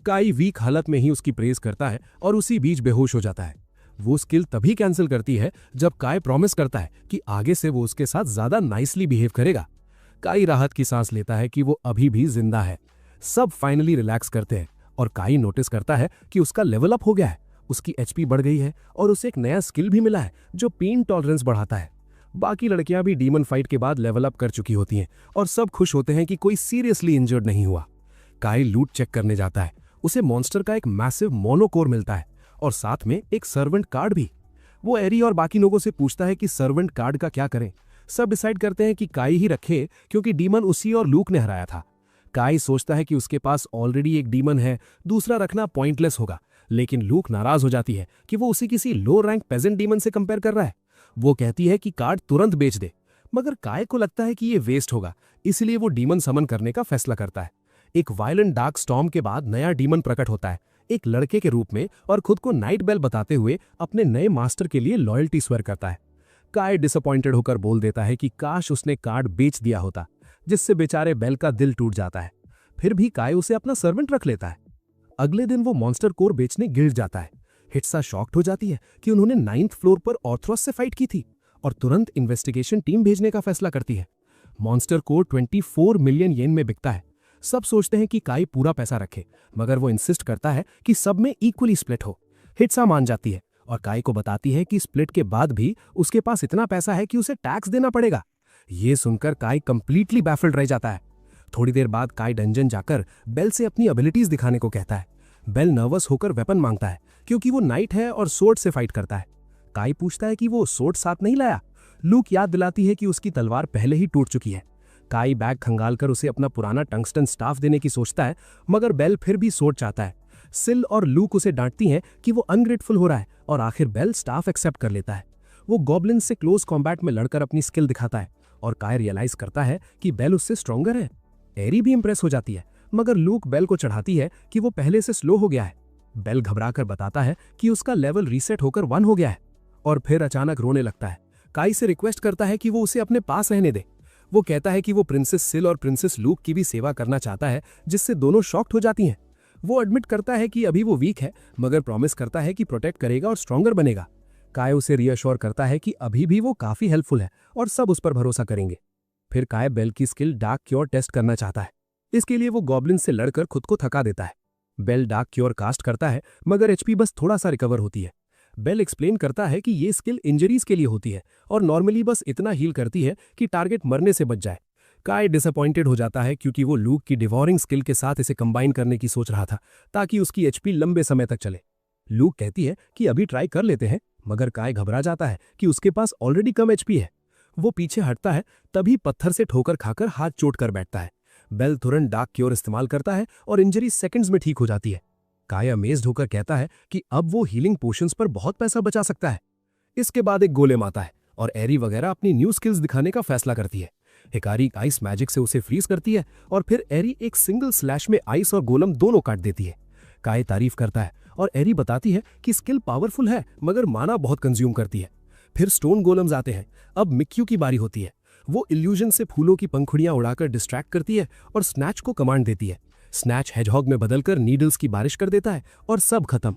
काई वीक हालत में ही उसकी प्रेज करता है और उसी बीच बेहोश हो जाता है। वो स्किल तभी कैंसिल करती है जब काय प्रॉमिस करता है कि आगे से वो उसके साथ ज्यादा नाइसली बिहेव करेगा। काई राहत की सांस लेता है कि वो अभी भी जिंदा है। सब फाइनली रिलैक्स करते हैं और काई नोटिस करता है कि उसका लेवल अप हो गया है, उसकी एचपी बढ़ गई है और उसे एक नया स्किल भी मिला है जो पेन टॉलरेंस बढ़ाता है। बाकी लड़कियां भी डीमन फाइट के बाद लेवल अप कर चुकी होती हैं और सब खुश होते हैं कि कोई सीरियसली इंजर्ड नहीं हुआ। काई लूट चेक करने जाता है। उसे मॉन्स्टर का एक मैसिव मोनोकोर मिलता है और साथ में एक सर्वेंट कार्ड भी। वो एरी और बाकी लोगों से पूछता है कि सर्वेंट कार्ड का क्या करें। सब डिसाइड करते हैं कि काई ही रखे क्योंकि डीमन उसी और लूक ने हराया था। काई सोचता है कि उसके पास ऑलरेडी एक डीमन है, दूसरा रखना पॉइंटलेस होगा, लेकिन लूक नाराज हो जाती है कि वो उसे किसी लो रैंक पेजेंट डीमन से कंपेयर कर रहा है। वो कहती है कि कार्ड तुरंत बेच दे, मगर काय को लगता है कि ये वेस्ट होगा, इसलिए वो डीमन समन करने का फैसला करता है। एक वायलेंट डार्क स्टॉर्म के बाद नया डीमन प्रकट होता है, एक लड़के के रूप में, और खुद को नाइट बेल बताते हुए अपने नए मास्टर के लिए लॉयल्टी स्वेयर करता है। काय डिसअपॉइंटेड होकर बोल देता है कि काश उसने कार्ड बेच दिया होता, जिससे बेचारे बेल का दिल टूट जाता है। फिर भी काय उसे अपना सर्वेंट रख लेता है। अगले दिन वो मॉन्स्टर कोर बेचने गिल्ड जाता है। हिट्सा शॉक्ड हो जाती है कि उन्होंने 9th फ्लोर पर ऑर्थरस से फाइट की थी और तुरंत इन्वेस्टिगेशन टीम भेजने का फैसला करती है। मॉन्स्टर कोर 24 मिलियन येन में बिकता है। सब सोचते हैं कि काई पूरा पैसा रखे, मगर वो इंसिस्ट करता है कि सब में इक्वली स्प्लिट हो। हिट्सा मान जाती है और काई को बताती है कि स्प्लिट के बाद भी उसके पास इतना पैसा है कि उसे टैक्स देना पड़ेगा। ये सुनकर काई कंप्लीटली बैफल्ड रह जाता है। थोड़ी देर बाद काई डंजन जाकर बेल से अपनी एबिलिटीज दिखाने को कहता है। बेल नर्वस होकर वेपन मांगता है क्योंकि वो नाइट है और सोर्ड से फाइट करता है। काई पूछता है कि वो सोर्ड साथ नहीं लाया। लूक याद दिलाती है कि उसकी तलवार पहले ही टूट चुकी है। काई बैग खंगालकर उसे अपना पुराना टंगस्टन स्टाफ देने की सोचता है, मगर बेल फिर भी सोर्ड चाहता है। सिल और लूक उसे डांटती हैं कि वो अनग्रेटफुल हो रहा है और आखिर बेल स्टाफ एक्सेप्ट कर लेता है। वो गॉब्लिन से क्लोज कॉम्बैट में लड़कर अपनी स्किल दिखाता है और काय रियलाइज करता है कि बेल उससे स्ट्रॉन्गर है। एरी भी इंप्रेस हो जाती है, मगर लूक बेल को चढ़ाती है कि वो पहले से स्लो हो गया है। बेल घबराकर बताता है कि उसका लेवल रीसेट होकर 1 हो गया है और फिर अचानक रोने लगता है। काई से रिक्वेस्ट करता है कि वो उसे अपने पास रहने दे। वो कहता है कि वो प्रिंसेस सिल और प्रिंसेस लूक की भी सेवा करना चाहता है, जिससे दोनों शॉक्ड हो जाती हैं। वो एडमिट करता है कि अभी वो वीक है, मगर प्रॉमिस करता है कि प्रोटेक्ट करेगा और स्ट्रॉन्गर बनेगा। काय उसे रियश्योर करता है कि अभी भी वो काफी हेल्पफुल है और सब उस पर भरोसा करेंगे। फिर काय बेल की स्किल डार्क क्योर टेस्ट करना चाहता है। इसके लिए वो गॉब्लिन से लड़कर खुद को थका देता है। बेल डार्क क्योर कास्ट करता है, मगर एचपी बस थोड़ा सा रिकवर होती है। बेल एक्सप्लेन करता है कि ये स्किल इंजरीज के लिए होती है और नॉर्मली बस इतना हील करती है कि टारगेट मरने से बच जाए। काय डिसअपॉइंटेड हो जाता है क्योंकि वो लूक की डिवॉरिंग स्किल के साथ इसे कंबाइन करने की सोच रहा था ताकि उसकी एचपी लंबे समय तक चले। लूक कहती है कि अभी ट्राई कर लेते हैं, मगर काय घबरा जाता है कि उसके पास ऑलरेडी कम एचपी है। वो पीछे हटता है, तभी पत्थर से ठोकर खाकर हाथ चोट कर बैठता है। बेल तुरंत डार्क क्योर इस्तेमाल करता है और इंजरी सेकंड्स में ठीक हो जाती है। काय अमेज्ड होकर कहता है कि अब वो हीलिंग पोशंस पर बहुत पैसा बचा सकता है। इसके बाद एक गोलेम आता है और एरी वगैरह अपनी न्यू स्किल्स दिखाने का फैसला करती है। हिकारी आइस मैजिक से उसे फ्रीज करती है और फिर एरी एक सिंगल स्लैश में आइस और गोलम दोनों काट देती है। काय तारीफ करता है और एरी बताती है कि स्किल पावरफुल है, मगर माना बहुत कंज्यूम करती है। फिर स्टोन गोलम्स आते हैं। अब मिक्यू की बारी होती है। वो इल्यूजन से फूलों की पंखुड़ियां उड़ाकर डिस्ट्रैक्ट करती है और स्नैच को कमांड देती है। स्नैच हेजहॉग में बदलकर नीडल्स की बारिश कर देता है और सब खत्म।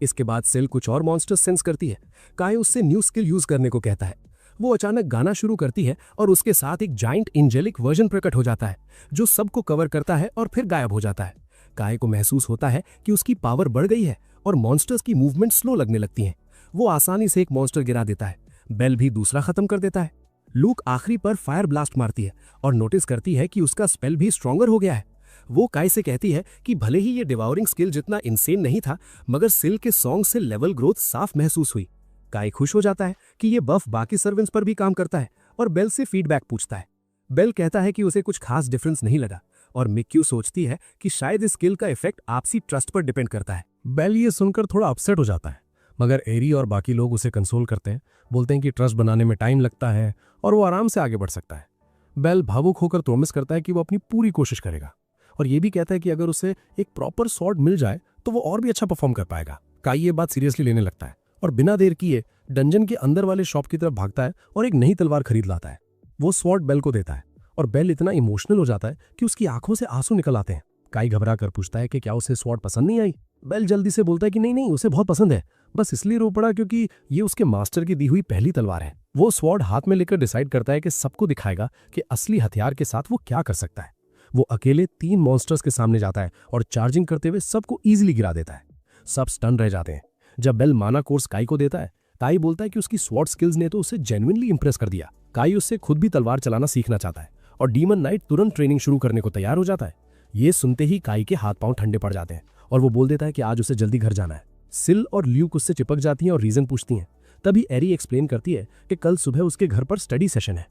इसके बाद सेल कुछ और मॉन्स्टर्स सेंस करती है। काय उससे न्यू स्किल यूज करने को कहता है। वो अचानक गाना शुरू करती है और उसके साथ एक जाइंट एंजेलिक वर्जन प्रकट हो जाता है जो सबको कवर करता है और फिर गायब हो जाता है। काय को महसूस होता है कि उसकी पावर बढ़ गई है और मॉन्स्टर्स की मूवमेंट स्लो लगने लगती हैं। वो आसानी से एक मॉन्स्टर गिरा देता है। बेल भी दूसरा खत्म कर देता है। लूक आखिरी पर फायर ब्लास्ट मारती है और नोटिस करती है कि उसका स्पेल भी स्ट्रॉन्गर हो गया है। वो काय से कहती है कि भले ही ये डिवाउरिंग स्किल जितना इंसेन नहीं था, मगर सिल के सॉन्ग से लेवल ग्रोथ साफ महसूस हुई। काय खुश हो जाता है कि ये बफ बाकी सर्वेंट्स पर भी काम करता है और बेल से फीडबैक पूछता है। बेल कहता है कि उसे कुछ खास डिफरेंस नहीं लगा और मिक्यू सोचती है कि शायद इस स्किल का इफेक्ट आपसी ट्रस्ट पर डिपेंड करता है। बेल ये सुनकर थोड़ा अपसेट हो जाता है, मगर एरी और बाकी लोग उसे कंसोल करते हैं, बोलते हैं कि ट्रस्ट बनाने में टाइम लगता है और वो आराम से आगे बढ़ सकता है। बेल भावुक होकर प्रॉमिस करता है कि वो अपनी पूरी कोशिश करेगा और ये भी कहता है कि अगर उसे एक प्रॉपर सॉर्ड मिल जाए तो वो और भी अच्छा परफॉर्म कर पाएगा। काई ये बात सीरियसली लेने लगता है और बिना देर किए डंजन के अंदर वाले शॉप की तरफ भागता है और एक नई तलवार खरीद लाता है। वो स्वॉर्ड बेल को देता है और बेल इतना इमोशनल हो जाता है कि उसकी आंखों से आंसू निकल आते हैं। काई घबरा कर पूछता है कि क्या उसे स्वॉर्ड पसंद नहीं आई। बेल जल्दी से बोलता है कि नहीं नहीं, उसे बहुत पसंद है, बस इसलिए रो पड़ा क्योंकि ये उसके मास्टर की दी हुई पहली तलवार है। वो स्वॉर्ड हाथ में लेकर डिसाइड करता है कि सबको दिखाएगा कि असली हथियार के साथ वो क्या कर सकता है। वो अकेले 3 मॉन्स्टर्स के सामने जाता है और चार्जिंग करते हुए सबको ईजिली गिरा देता है। सब स्टन रह जाते हैं। जब बेल माना कोर्स काई को देता है, काई बोलता है कि उसकी स्वॉर्ड स्किल्स ने तो उसे जेन्युइनली इंप्रेस कर दिया। काई उससे खुद भी तलवार चलाना सीखना चाहता है और डीमन नाइट तुरंत ट्रेनिंग शुरू करने को तैयार हो जाता है। ये सुनते ही काई के हाथ पांव ठंडे पड़ जाते हैं और वो बोल देता है कि आज उसे जल्दी घर जाना है। सिल और ल्यूक उससे चिपक जाती हैं और रीजन पूछती हैं। तभी एरी एक्सप्लेन करती है कि कल सुबह उसके घर पर स्टडी सेशन है।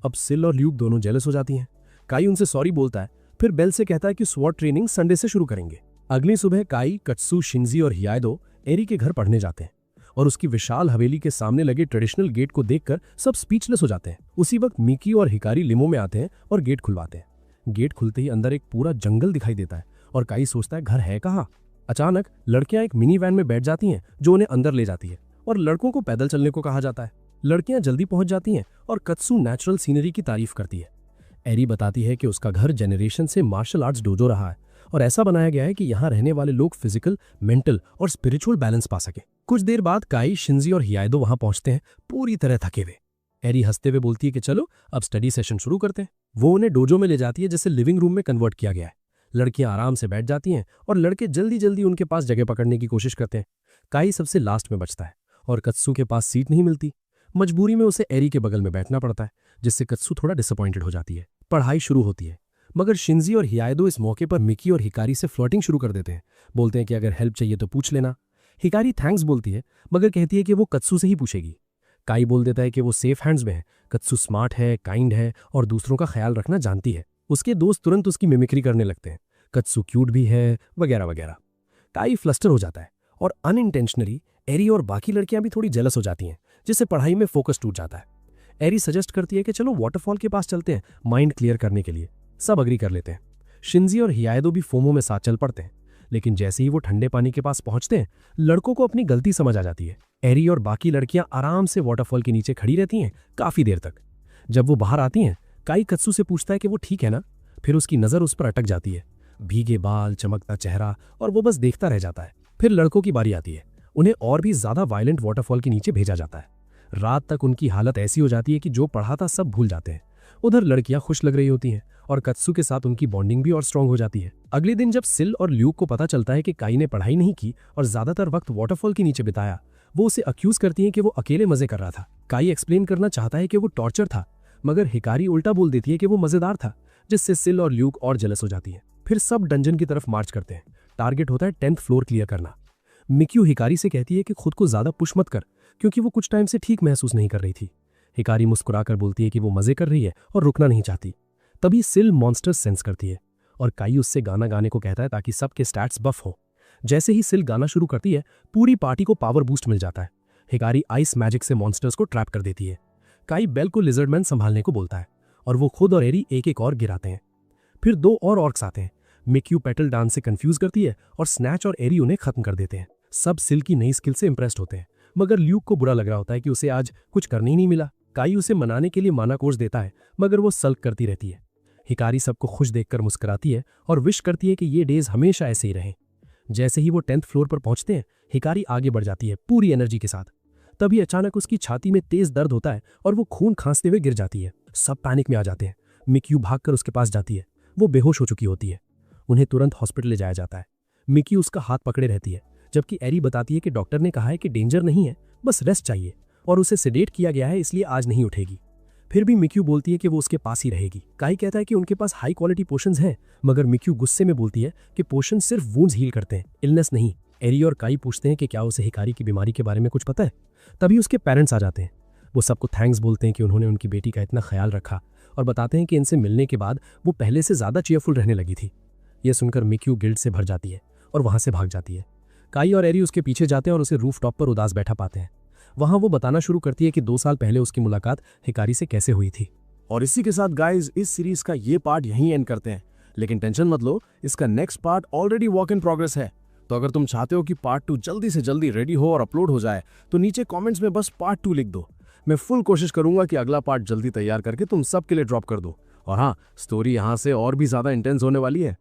अब सिल और ल्यूक दोनों जेलस हो जाती हैं। काई उनसे सॉरी बोलता है, फिर बेल से कहता है कि स्वॉर्ड ट्रेनिंग संडे से शुरू करेंगे। अगली सुबह काई, कत्सू, शिंजी और हियाइदो एरी के घर पढ़ने जाते हैं और उसकी विशाल हवेली के सामने लगे ट्रेडिशनल गेट को देखकर सब स्पीचलेस हो जाते हैं। उसी वक्त मिकी और हिकारी लिमो में आते हैं और गेट खुलवाते हैं। गेट खुलते ही अंदर एक पूरा जंगल दिखाई देता है और काई सोचता है घर है कहाँ। अचानक लड़कियां एक मिनी वैन में बैठ जाती हैं जो उन्हें अंदर ले जाती है और लड़कों को पैदल चलने को कहा जाता है। लड़कियां जल्दी पहुंच जाती हैं और कत्सू नेचुरल सीनरी की तारीफ करती है। एरी बताती है कि उसका घर जेनरेशन से मार्शल आर्ट्स डोजो रहा है और ऐसा बनाया गया है कि यहाँ रहने वाले लोग फिजिकल, मेंटल और स्पिरिचुअल बैलेंस पा सके। कुछ देर बाद काई, शिंजी और हियाइदो वहां पहुंचते हैं, पूरी तरह थके हुए। एरी हंसते हुए बोलती है कि चलो अब स्टडी सेशन शुरू करते हैं। वो उन्हें डोजो में ले जाती है जिसे लिविंग रूम में कन्वर्ट किया गया है। लड़कियां आराम से बैठ जाती हैं और लड़के जल्दी जल्दी उनके पास जगह पकड़ने की कोशिश करते हैं। काई सबसे लास्ट में बचता है और कत्सू के पास सीट नहीं मिलती। मजबूरी में उसे एरी के बगल में बैठना पड़ता है, जिससे कत्सू थोड़ा डिसअपॉइंटेड हो जाती है। पढ़ाई शुरू होती है, मगर शिंजी और हियाइदो इस मौके पर मिकी और हिकारी से फ्लर्टिंग शुरू कर देते हैं। बोलते हैं कि अगर हेल्प चाहिए तो पूछ लेना। हिकारी थैंक्स बोलती है, मगर कहती है कि वो कत्सू से ही पूछेगी। काई बोल देता है कि वो सेफ हैंड्स में है। कत्सू स्मार्ट है, काइंड है और दूसरों का ख्याल रखना जानती है। उसके दोस्त तुरंत उसकी मिमिक्री करने लगते हैं। कत्सू क्यूट भी है, वगैरह वगैरह। काई फ्लस्टर हो जाता है और अनइंटेंशनली एरी और बाकी लड़कियां भी थोड़ी जेलस हो जाती हैं, जिससे पढ़ाई में फोकस टूट जाता है। एरी सजेस्ट करती है कि चलो वाटरफॉल के पास चलते हैं माइंड क्लियर करने के लिए। सब अग्री कर लेते हैं। शिंजी और हियाइदो भी फोमो में साथ चल पड़ते हैं, लेकिन जैसे ही वो ठंडे पानी के पास पहुंचते हैं, लड़कों को अपनी गलती समझ आ जाती है। एरी और बाकी लड़कियां आराम से वाटरफॉल के नीचे खड़ी रहती हैं काफी देर तक। जब वो बाहर आती हैं, काई कत्सू से पूछता है कि वो ठीक है ना। फिर उसकी नजर उस पर अटक जाती है, भीगे बाल, चमकता चेहरा, और वो बस देखता रह जाता है। फिर लड़कों की बारी आती है। उन्हें और भी ज्यादा वायलेंट वाटरफॉल के नीचे भेजा जाता है। रात तक उनकी हालत ऐसी हो जाती है कि जो पढ़ा था सब भूल जाते हैं। उधर लड़कियां खुश लग रही होती हैं और कत्सू के साथ उनकी बॉन्डिंग भी और स्ट्रांग हो जाती है। अगले दिन जब सिल और ल्यूक को पता चलता है कि काई ने पढ़ाई नहीं की और ज्यादातर वक्त वाटरफॉल के नीचे बिताया, वो उसे अक्यूज करती हैं कि वो अकेले मजे कर रहा था। काई एक्सप्लेन करना चाहता है कि वो टॉर्चर था, मगर हिकारी उल्टा बोल देती है कि वो मजेदार था, जिससे सिल और ल्यूक और जेलस हो जाती है। फिर सब डंजन की तरफ मार्च करते हैं। टारगेट होता है 10th फ्लोर क्लियर करना। मिक्यू हिकारी से कहती है कि खुद को ज्यादा पुश मत कर, क्योंकि वो कुछ टाइम से ठीक महसूस नहीं कर रही थी। हिकारी मुस्कुराकर बोलती है कि वो मजे कर रही है और रुकना नहीं चाहती। तभी सिल मॉन्स्टर सेंस करती है और काई उससे गाना गाने को कहता है ताकि सबके स्टैट्स बफ हो। जैसे ही सिल गाना शुरू करती है, पूरी पार्टी को पावर बूस्ट मिल जाता है। हिकारी आइस मैजिक से मॉन्स्टर्स को ट्रैप कर देती है। काई बेल को लिजर्डमैन संभालने को बोलता है और वो खुद और एरी एक एक और गिराते हैं। फिर 2 और ऑर्क्स आते हैं। मिक्यू पेटल डांस से कंफ्यूज करती है और स्नैच और एरी उन्हें खत्म कर देते हैं। सब सिल की नई स्किल से इंप्रेस्ड होते हैं, मगर ल्यूक को बुरा लग रहा होता है कि उसे आज कुछ करने ही नहीं मिला। काई उसे मनाने के लिए माना कोर्स देता है, मगर वो सल्क करती रहती है। हिकारी सबको खुश देखकर मुस्कुराती है और विश करती है कि ये डेज हमेशा ऐसे ही रहें। जैसे ही वो 10th फ्लोर पर पहुंचते हैं, हिकारी आगे बढ़ जाती है पूरी एनर्जी के साथ। तभी अचानक उसकी छाती में तेज दर्द होता है और वो खून खांसते हुए गिर जाती है। सब पैनिक में आ जाते हैं। मिक्यू भागकर उसके पास जाती है। वो बेहोश हो चुकी होती है। उन्हें तुरंत हॉस्पिटल ले जाया जाता है। मिक्यू उसका हाथ पकड़े रहती है, जबकि एरी बताती है कि डॉक्टर ने कहा है कि डेंजर नहीं है, बस रेस्ट चाहिए और उसे सेडेट किया गया है, इसलिए आज नहीं उठेगी। फिर भी मिक्यू बोलती है कि वो उसके पास ही रहेगी। काई कहता है कि उनके पास हाई क्वालिटी पोशंस हैं, मगर मिक्यू गुस्से में बोलती है कि पोशन सिर्फ वुंड्स हील करते हैं, इलनेस नहीं। एरी और काई पूछते हैं कि क्या उसे हिकारी की बीमारी के बारे में कुछ पता है। तभी उसके पेरेंट्स आ जाते हैं। वो सबको थैंक्स बोलते हैं कि उन्होंने उनकी बेटी का इतना ख्याल रखा और बताते हैं कि इनसे मिलने के बाद वो पहले से ज्यादा चीयरफुल रहने लगी थी। यह सुनकर मिक्यू गिल्ट से भर जाती है और वहां से भाग जाती है। काई और एरी उसके पीछे जाते हैं और उसे रूफटॉप पर उदास बैठा पाते हैं। वहां वो बताना शुरू करती है कि 2 साल पहले उसकी मुलाकात हिकारी से कैसे हुई थी। और इसी के साथ गाइज इस सीरीज का ये पार्ट यहीं एंड करते हैं, लेकिन टेंशन मत लो, इसका next part already work in progress है। तो अगर तुम चाहते हो कि पार्ट 2 जल्दी से जल्दी रेडी हो और अपलोड हो जाए तो नीचे कमेंट्स में बस पार्ट 2 लिख दो। मैं फुल कोशिश करूंगा कि अगला पार्ट जल्दी तैयार करके तुम सबके लिए ड्रॉप कर दो। और हाँ, स्टोरी यहाँ से और भी ज्यादा इंटेंस होने वाली है।